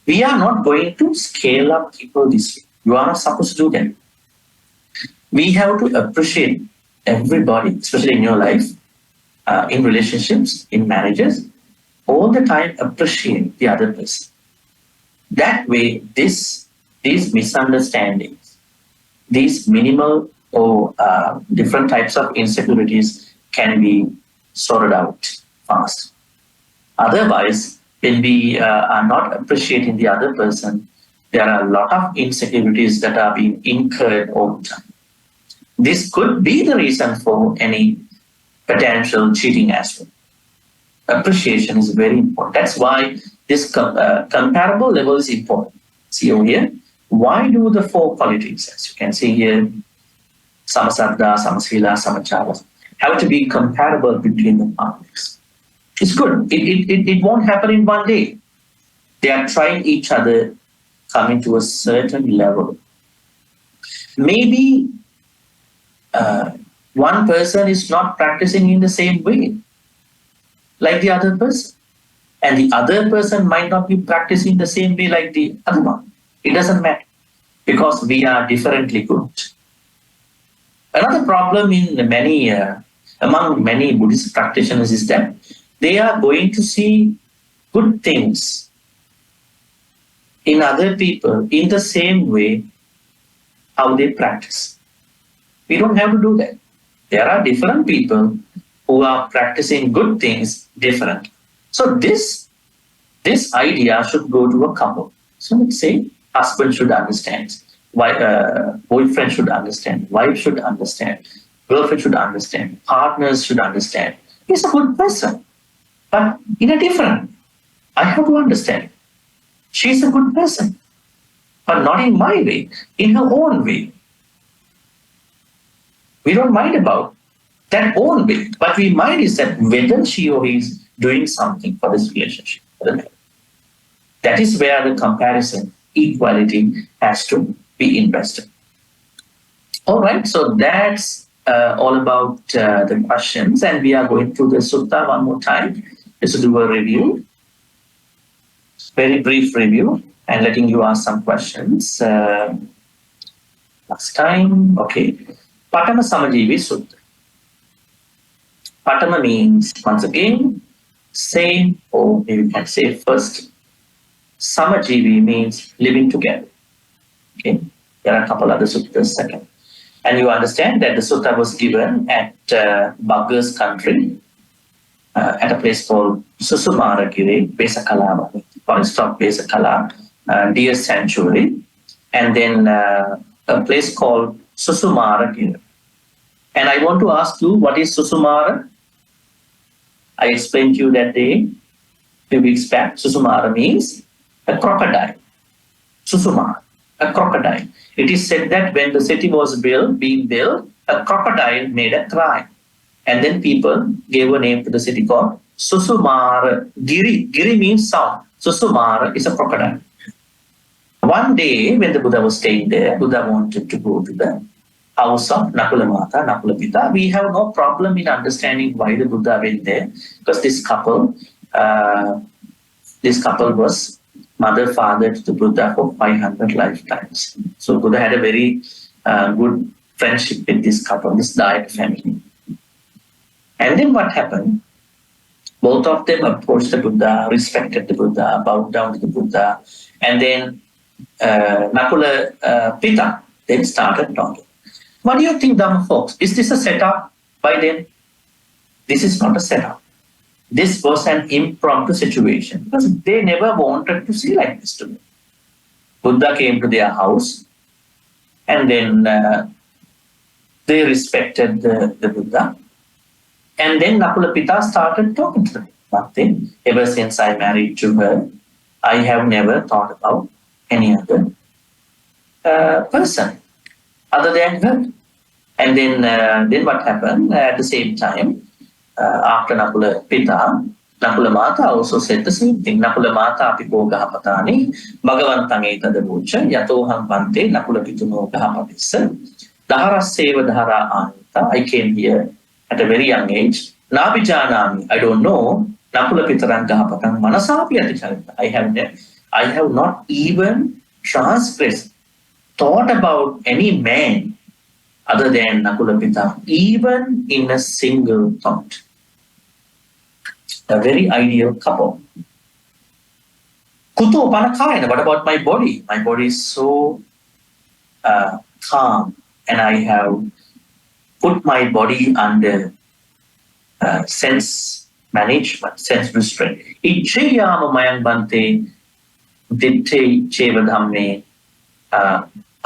We are not going to scale up people this way. You are not supposed to do that. We have to appreciate everybody, especially in your life, in relationships, in marriages, all the time appreciate the other person. That way, these misunderstandings, these minimal or different types of insecurities can be sorted out fast. Otherwise, when we are not appreciating the other person, there are a lot of insecurities that are being incurred all the time. This could be the reason for any potential cheating as well. Appreciation is very important. That's why this comparable level is important. See over here, why do the four qualities, as you can see here, Samasaddha, Samasila, Samachara, have to be comparable between the partners? It's good. It won't happen in one day. They are trying each other coming to a certain level. Maybe one person is not practicing in the same way like the other person. And the other person might not be practicing the same way like the other one. It doesn't matter because we are differently good. Another problem in among many Buddhist practitioners is that they are going to see good things in other people in the same way how they practice. We don't have to do that. There are different people who are practicing good things differently. So this idea should go to a couple. So let's say husband should understand, boyfriend should understand, wife should understand, girlfriend should understand, partners should understand. He's a good person, but in a different. I have to understand. She's a good person, but not in my way, in her own way. We don't mind about that own way, but we mind is that whether she or he is doing something for this relationship. That is where the comparison, equality has to be invested. All right, so that's all about the questions, and we are going through the sutta one more time. Just to do a review, very brief review, and letting you ask some questions. Last time, okay. Pathamasamajivi Sutta. Pathama means, once again, same, or maybe you can say first. Samajivi means living together. Okay, there are a couple other suttas second. And you understand that the sutta was given at Bugger's country, at a place called Susumaragiri, Besakala, forest of Besakala, deer sanctuary, and then a place called Susumaragiri. And I want to ask you, what is Susumara? I explained to you that day, 2 weeks back. Susumara means a crocodile. Susumara, a crocodile. It is said that when the city was being built, a crocodile made a cry. And then people gave a name to the city called Susumara Giri. Giri means sound. Susumara is a crocodile. One day, when the Buddha was staying there, Buddha wanted to go to the house of Nakulamata, Nakulapita. We have no problem in understanding why the Buddha went there, because this couple was mother, father to the Buddha for 500 lifetimes. So Buddha had a very good friendship with this couple, this Dayak family. And then what happened? Both of them approached the Buddha, respected the Buddha, bowed down to the Buddha, and then Nakulapita then started talking. What do you think, Dharma folks? Is this a setup by them? This is not a setup. This was an impromptu situation because they never wanted to see like this to me. Buddha came to their house and then they respected the Buddha. And then Nakulapita started talking to them. Bhante, ever since I married to her, I have never thought about any other person other than her. And then what happened at the same time, after Nakulapita, Nakulamata also said the same thing. Nakulamata apipo gahapatani, Bhagavantang etadavucha, yatoham Bhante, Nakulapituno gahapatissa, Dahara seva Dahara anita. I came here at a very young age. Nabijanami, I don't know. Nakulapitaran gahapatang manasapi aticharita. I have not even transgressed, thought about any man other than Nakulapita, even in a single thought. A very ideal couple. Kuto panakayana, what about my body? My body is so calm, and I have put my body under sense management, sense restraint. Ichayama mayang Bhante, ditte cheva dhamme,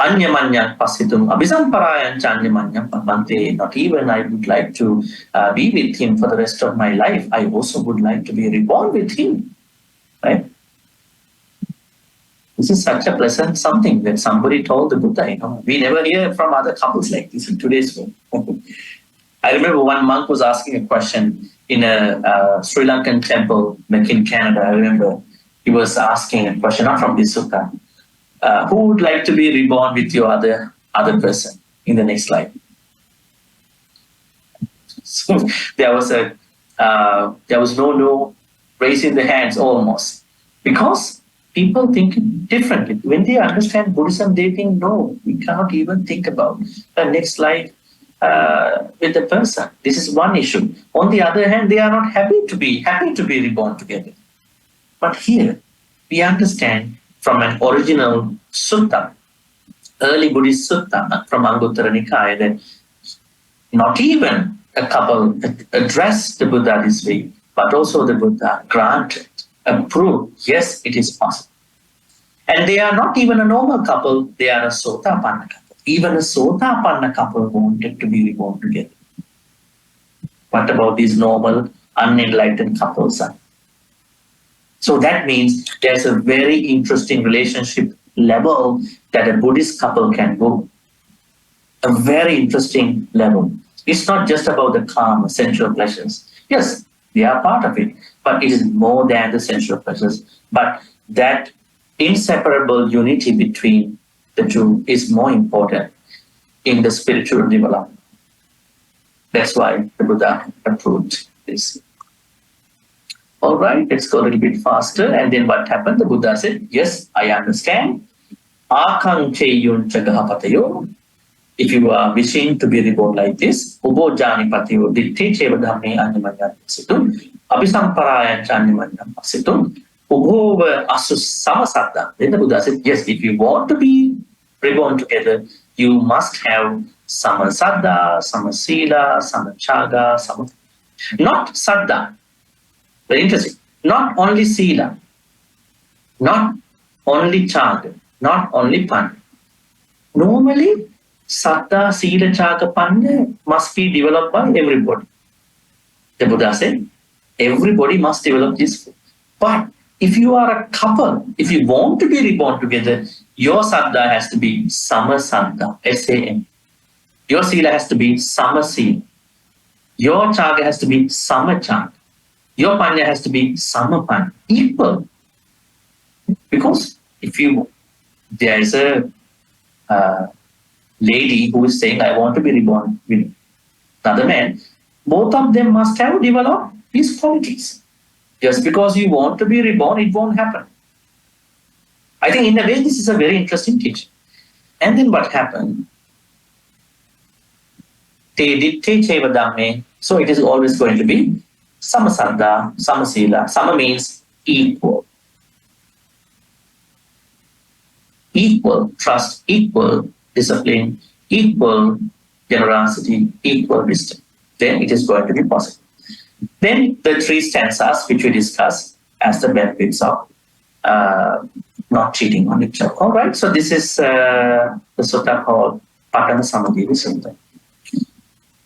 Anyamanyang pasitum abhisamparayan Chandimanyam Bhante. Not even I would like to be with him for the rest of my life. I also would like to be reborn with him. Right? This is such a pleasant something that somebody told the Buddha. We never hear from other couples like this in today's world. I remember one monk was asking a question in a Sri Lankan temple back in Canada. I remember he was asking a question, not from this sutta. Who would like to be reborn with your other person in the next life? So there was no raising the hands almost, because people think differently. When they understand Buddhism, they think, no, we cannot even think about the next life with the person. This is one issue. On the other hand, they are not happy to be reborn together. But here we understand from an original sutta, early Buddhist sutta from Anguttara Nikaya, that not even a couple addressed the Buddha this way, but also the Buddha granted, approved, yes, it is possible. And they are not even a normal couple, they are a Sotapanna couple. Even a Sotapanna couple wanted to be reborn together. What about these normal, unenlightened couples? So that means there's a very interesting relationship level that a Buddhist couple can go. A very interesting level. It's not just about the calm, sensual pleasures. Yes, they are part of it, but it is more than the sensual pleasures. But that inseparable unity between the two is more important in the spiritual development. That's why the Buddha approved this. All right, let's go a little bit faster. And then what happened? The Buddha said, yes, I understand. Akang cheyun chagahapatayo. If you are wishing to be reborn like this, ubo jani patiyo ditte cheva dhamme anyamanyam pasitum. Abhisamparayan chanyamanyam pasitum. Ubo asus samasaddha. Then the Buddha said, yes, if you want to be reborn together, you must have samasaddha, samasila, samachaga, not saddha. Very interesting. Not only sila, not only chaga, not only panna. Normally, saddha, sila, chaga, panna must be developed by everybody. The Buddha said, everybody must develop this. But if you are a couple, if you want to be reborn together, your saddha has to be samasaddha, S-A-M. Your sila has to be samasila. Your chaga has to be samachaga. Your panya has to be samapan, equal. Because if there is a lady who is saying, I want to be reborn with another man, both of them must have developed these qualities. Just because you want to be reborn, it won't happen. I think in a way, this is a very interesting teaching. And then what happened? Te ditte cheva dhamme. So it is always going to be samasanda, samasila. Sama means equal. Equal trust, equal discipline, equal generosity, equal wisdom. Then it is going to be possible. Then the 3 stanzas which we discussed as the benefits of not cheating on each other. All right, so this is the sutta called Pathamasamajivi Sutta.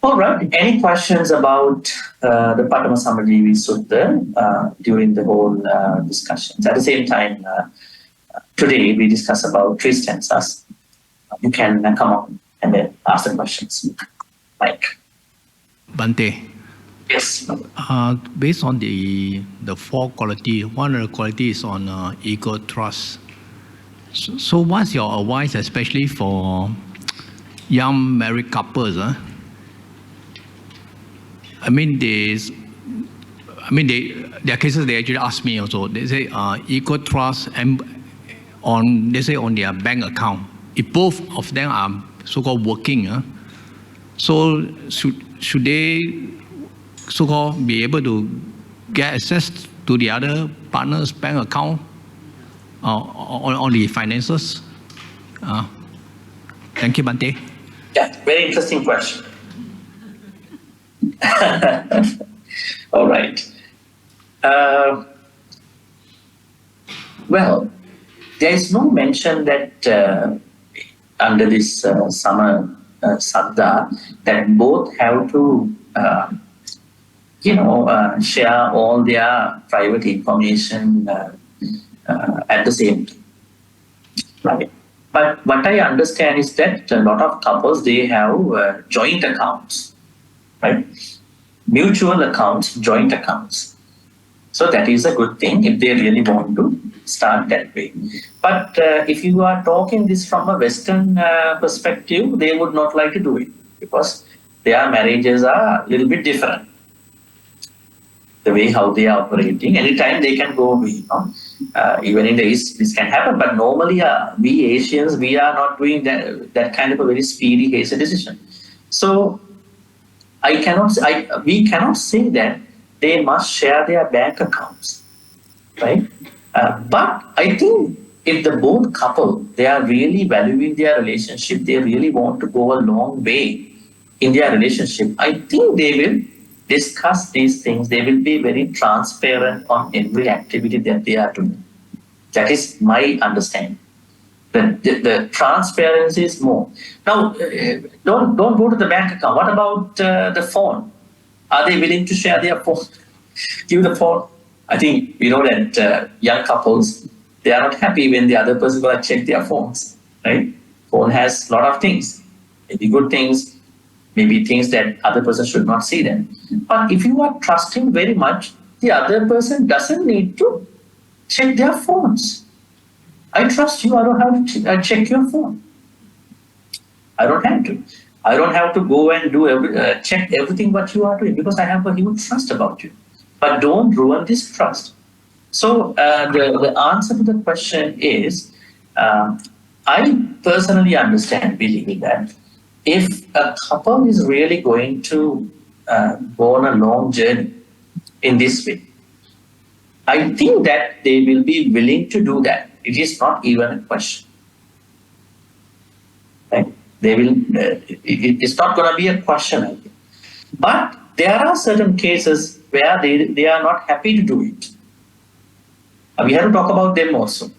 All right, any questions about the Pathamasamajivi Sutta during the whole discussions? At the same time, today we discuss about 3 stanzas. You can come up and then ask the questions. Mike. Bhante. Yes. Based on the 4 qualities, one of the qualities is on ego trust. So what's your advice, especially for young married couples? I mean, there are cases they actually ask me also. They say ego trust and on their bank account. If both of them are so-called working, so should they so-called be able to get access to the other partner's bank account on the finances? Thank you, Bhante. Yeah, very interesting question. All right. Well, there is no mention that under this Sama Saddha that both have to share all their private information at the same time. Right. But what I understand is that a lot of couples, they have joint accounts, right? Mutual accounts, joint accounts. So that is a good thing if they really want to start that way. But if you are talking this from a Western perspective, they would not like to do it because their marriages are a little bit different. The way how they are operating, anytime they can go away. Even in the East, this can happen. But normally, we Asians, we are not doing that kind of a very speedy, hasty decision. So we cannot say that they must share their bank accounts, right? But I think if the both couple, they are really valuing their relationship, they really want to go a long way in their relationship, I think they will discuss these things. They will be very transparent on every activity that they are doing. That is my understanding. The transparency is more. Now, don't go to the bank account. What about the phone? Are they willing to share their phone? Give the phone. I think we know that young couples, they are not happy when the other person will check their phones, right? Phone has a lot of things, maybe good things, maybe things that other person should not see them. But if you are trusting very much, the other person doesn't need to check their phones. I trust you. I don't have to check your phone. I don't have to. I don't have to go and do check everything what you are doing because I have a huge trust about you. But don't ruin this trust. So the answer to the question is, I personally believe that if a couple is really going to go on a long journey in this way, I think that they will be willing to do that. It is not even a question. Right? They will. It's not going to be a question, I think. But there are certain cases where they are not happy to do it. We have to talk about them also.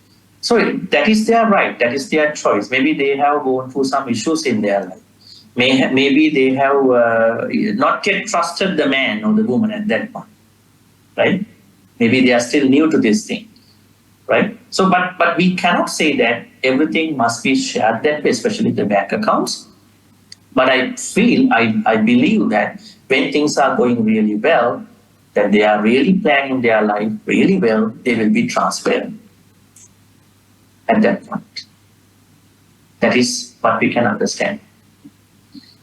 So that is their right. That is their choice. Maybe they have gone through some issues in their life. Maybe they have not yet trusted the man or the woman at that point. Right? Maybe they are still new to this thing. Right? So, but we cannot say that everything must be shared that way, especially the bank accounts. But I believe that when things are going really well, that they are really planning their life really well, they will be transparent at that point. That is what we can understand.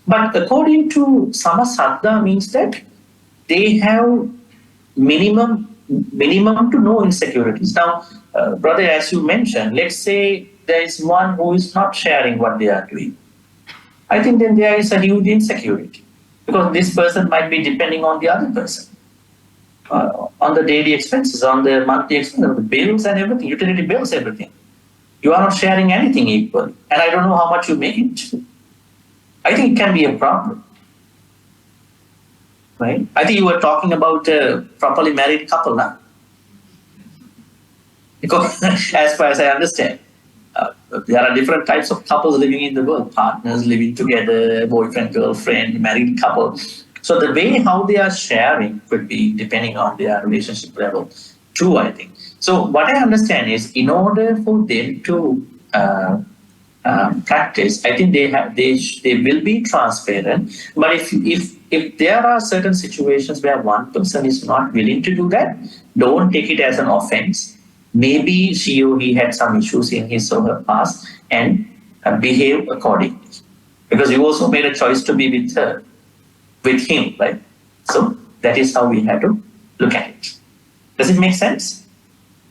But according to Samasaddha means that they have minimum to no insecurities. Now, brother, as you mentioned, let's say there is one who is not sharing what they are doing. I think then there is a huge insecurity because this person might be depending on the other person. On the daily expenses, on the monthly expenses, the bills and everything, utility bills, everything. You are not sharing anything equally. And I don't know how much you make it. I think it can be a problem. Right? I think you were talking about a properly married couple now. Because as far as I understand, there are different types of couples living in the world, partners living together, boyfriend, girlfriend, married couple. So the way how they are sharing could be depending on their relationship level too, I think. So what I understand is in order for them to practice, I think they will be transparent. But if there are certain situations where one person is not willing to do that, don't take it as an offense. Maybe she or he had some issues in his or her past and behave accordingly. Because you also made a choice to be with her, with him, right? So that is how we have to look at it. Does it make sense?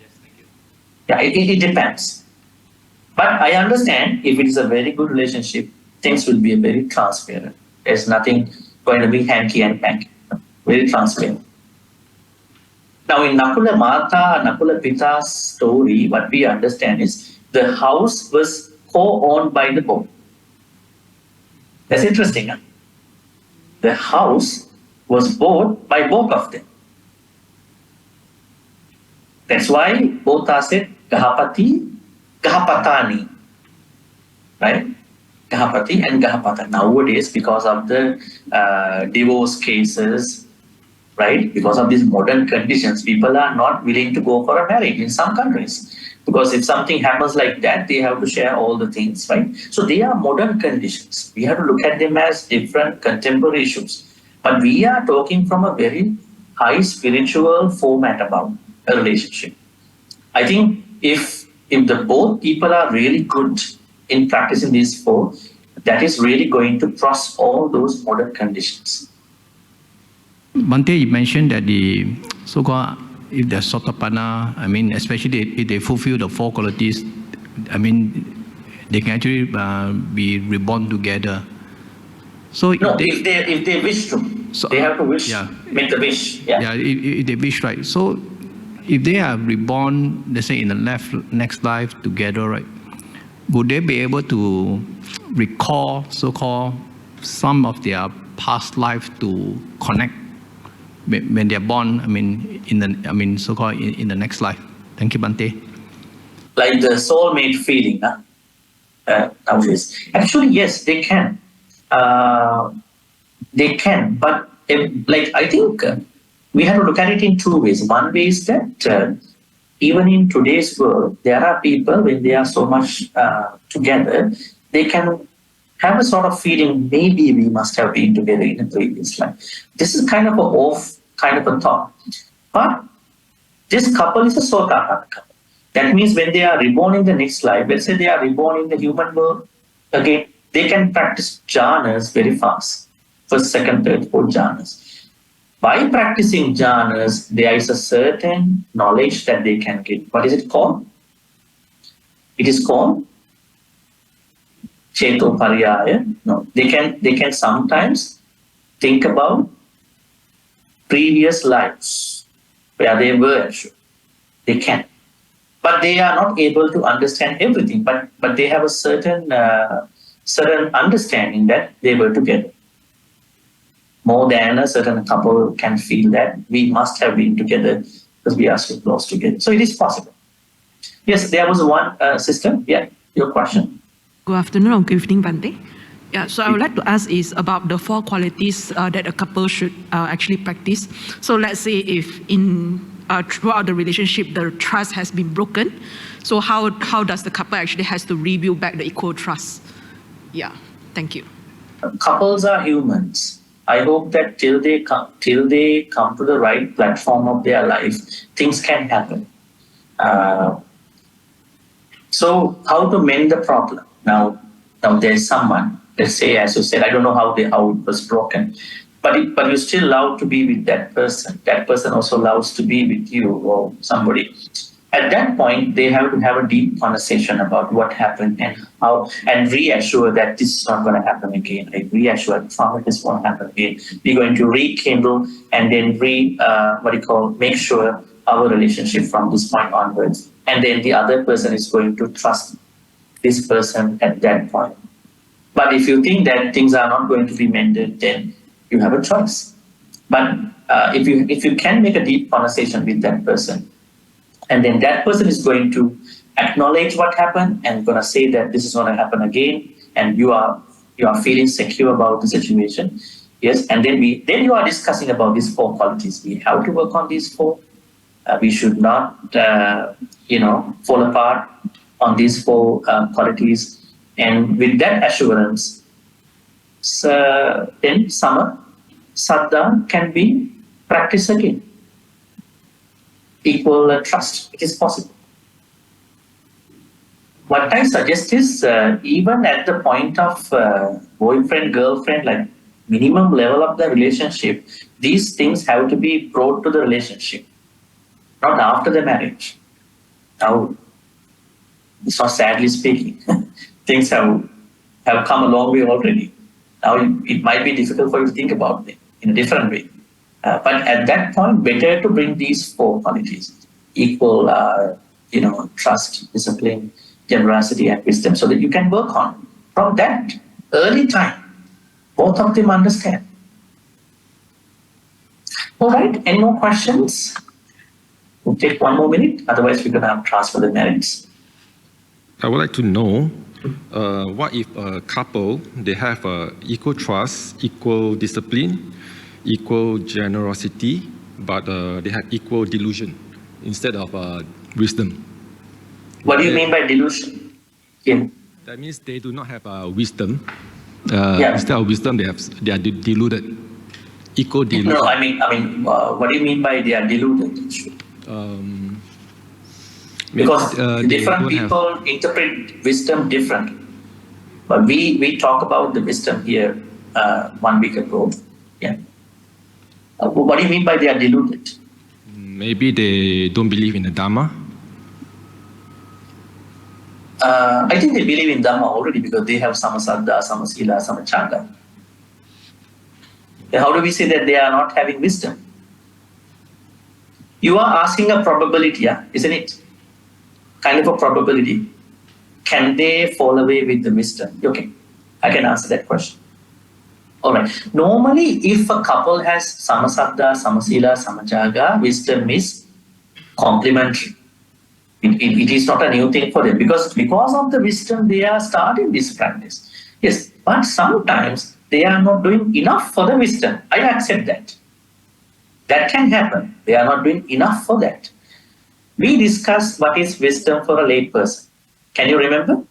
Yes, thank you. Yeah, it depends. But I understand if it is a very good relationship, things will be very transparent. There's nothing going to be hanky and panky. Very transparent. Now in Nakulamata, Nakulapita's story, what we understand is the house was co-owned by the both. That's interesting. Huh? The house was bought by both of them. That's why both are said Gahapati, Gahapatani. Right? Gahapati and Gahapata. Nowadays, because of the divorce cases, right? Because of these modern conditions, people are not willing to go for a marriage in some countries. Because if something happens like that, they have to share all the things, right? So they are modern conditions. We have to look at them as different contemporary issues. But we are talking from a very high spiritual format about a relationship. I think if the both people are really good in practicing these four, that is really going to cross all those modern conditions. Bhante, you mentioned that the so-called, if they're Sotapanna, I mean, especially if they fulfill the four qualities, I mean, they can actually be reborn together. So no, if they wish to, so, they have to wish, yeah, make the wish. Yeah, if they wish, right? So if they are reborn, let's say in the next life together, right? Would they be able to recall so-called some of their past life to connect when they're born? I mean, so-called in the next life. Thank you, Bhante. Like the soulmate feeling, nowadays. Actually, yes, they can. They can, but I think we have to look at it in two ways. One way is that even in today's world, there are people when they are so much together, they can have a sort of feeling maybe we must have been together in a previous life. This is kind of a thought. But this couple is a Sotapanna couple. That means when they are reborn in the next life, let's say they are reborn in the human world, again, they can practice jhanas very fast. First, second, third, fourth jhanas. By practicing jhanas, there is a certain knowledge that they can get. What is it called? It is called Cheto Pariyaya. No, they can sometimes think about previous lives where they were. They can, but they are not able to understand everything. But they have a certain understanding that they were together. More than a certain couple can feel that we must have been together because we are so close together. So it is possible. Yes, there was one sister. Yeah, your question. Good afternoon or good evening, Bhante. Yeah, so I would like to ask is about the four qualities that a couple should actually practice. So let's say if throughout the relationship the trust has been broken, so how does the couple actually has to rebuild back the equal trust? Yeah, thank you. Couples are humans. I hope that till they come to the right platform of their life, things can happen. So how to mend the problem? Now there's someone let's say, as you said, I don't know how it was broken, but you still love to be with that person. That person also loves to be with you or somebody. At that point, they have to have a deep conversation about what happened and how, and reassure that this is not going to happen again. Like reassure, this won't happen again. We're going to rekindle and then make sure our relationship from this point onwards. And then the other person is going to trust this person at that point. But if you think that things are not going to be mended, then you have a choice. But if you can make a deep conversation with that person, and then that person is going to acknowledge what happened and going to say that this is going to happen again, and you are feeling secure about the situation. Yes, and then you are discussing about these 4 qualities. We have to work on these 4. We should not, fall apart on these 4 qualities. And with that assurance, then Sama, Saddha can be practiced again. Equal trust, it is possible. What I suggest is, even at the point of boyfriend, girlfriend, like minimum level of the relationship, these things have to be brought to the relationship, not after the marriage. Now, it's not sadly speaking. Things have come a long way already. Now, it might be difficult for you to think about it in a different way. But at that point, better to bring these 4 qualities: equal, trust, discipline, generosity, and wisdom, so that you can work on. From that early time, both of them understand. All right, any more questions? We'll take 1 more minute, otherwise we're going to have transfer the merits. I would like to know, what if a couple, they have equal trust, equal discipline, equal generosity, but they have equal delusion instead of wisdom? What do you mean by delusion? Yeah. That means they do not have wisdom. Instead of wisdom, they are deluded. Equal delusion. No, I mean, what do you mean by they are deluded? Because different people interpret wisdom differently. But we talk about the wisdom here 1 week ago. Yeah. What do you mean by they are deluded? Maybe they don't believe in the Dharma. I think they believe in Dharma already because they have sama saddha, sama sila, sama chakra. How do we say that they are not having wisdom? You are asking a probability, isn't it? Kind of a probability. Can they fall away with the wisdom? Okay, I can answer that question. All right. Normally, if a couple has sama saddha, sama sila, sama jaga, wisdom is complementary. It is not a new thing for them because of the wisdom they are starting this practice. Yes, but sometimes they are not doing enough for the wisdom. I accept that. That can happen. They are not doing enough for that. We discussed what is wisdom for a lay person. Can you remember?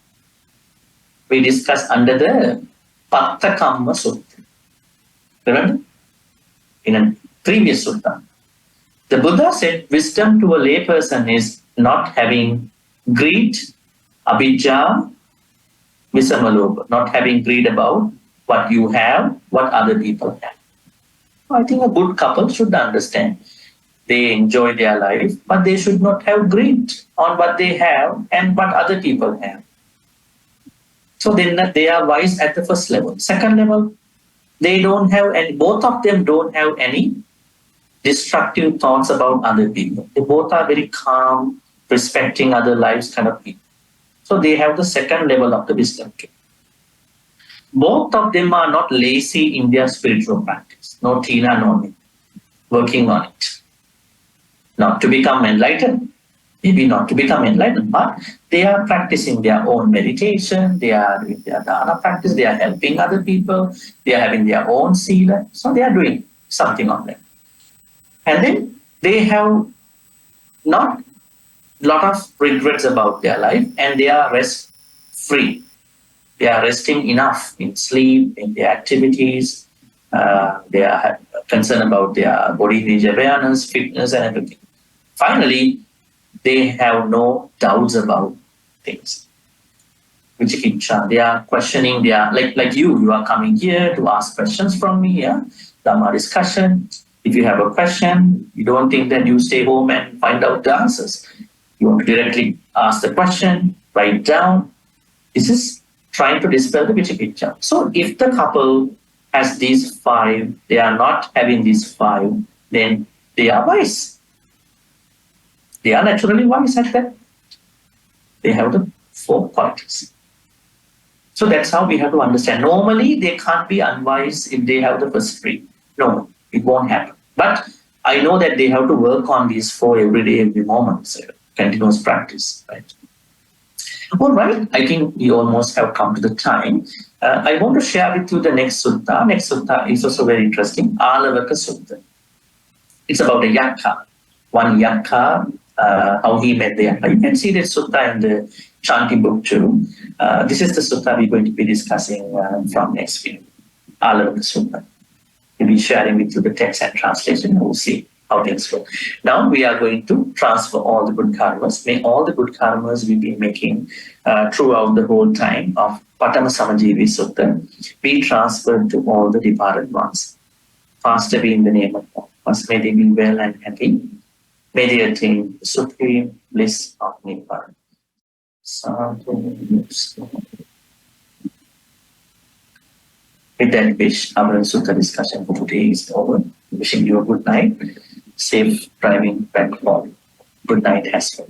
We discussed under the Pathamasamajivi Sutta. Remember? In a previous sutta. The Buddha said wisdom to a lay person is not having greed, abhijja, visamalobha, not having greed about what you have, what other people have. I think a good couple should understand. They enjoy their life, but they should not have greed on what they have and what other people have. So then they are wise at the first level. Second level, they don't have any, both of them don't have any destructive thoughts about other people. They both are very calm, respecting other lives kind of people. So they have the second level of the wisdom too. Both of them are not lazy in their spiritual practice. No Tina, no me. Working on it. Not to become enlightened. Maybe not to become enlightened, but they are practicing their own meditation, they are doing their dharma practice, they are helping other people, they are having their own sila. So they are doing something on that. And then they have not a lot of regrets about their life and they are rest free. They are resting enough in sleep, in their activities. They are concerned about their body image awareness, fitness, and everything. Finally, they have no doubts about things. Vichikiccha. They are questioning, they are like you are coming here to ask questions from me, yeah? Dharma discussion. If you have a question, you don't think that you stay home and find out the answers. You want to directly ask the question, write down. This is trying to dispel the Vichikiccha. So if the couple has these 5, they are not having these 5, then they are wise. They are naturally wise at that. They have the 4 qualities. So that's how we have to understand. Normally, they can't be unwise if they have the first 3. No, it won't happen. But I know that they have to work on these 4 every day, every moment. So continuous practice, right? All right, I think we almost have come to the time. I want to share with you the next sutta. Next sutta is also very interesting, Alavaka Sutta. It's about a yakka. One yakka, how he met the yakka. You can see that sutta in the chanting book too. This is the sutta we're going to be discussing from next week, Alavaka Sutta. We'll be sharing with you the text and translation, and we'll see how things go. Now we are going to transfer all the good karmas. May all the good karmas we've been making throughout the whole time of Pathamasamajivi Sutta be transferred to all the departed ones. Faster be in the name of God. First, may they be well and happy. May they attain the supreme bliss of Nibbana. Sadhu. With that wish, our sutta discussion for today is over. Wishing you a good night. Safe driving back home. Good night as well.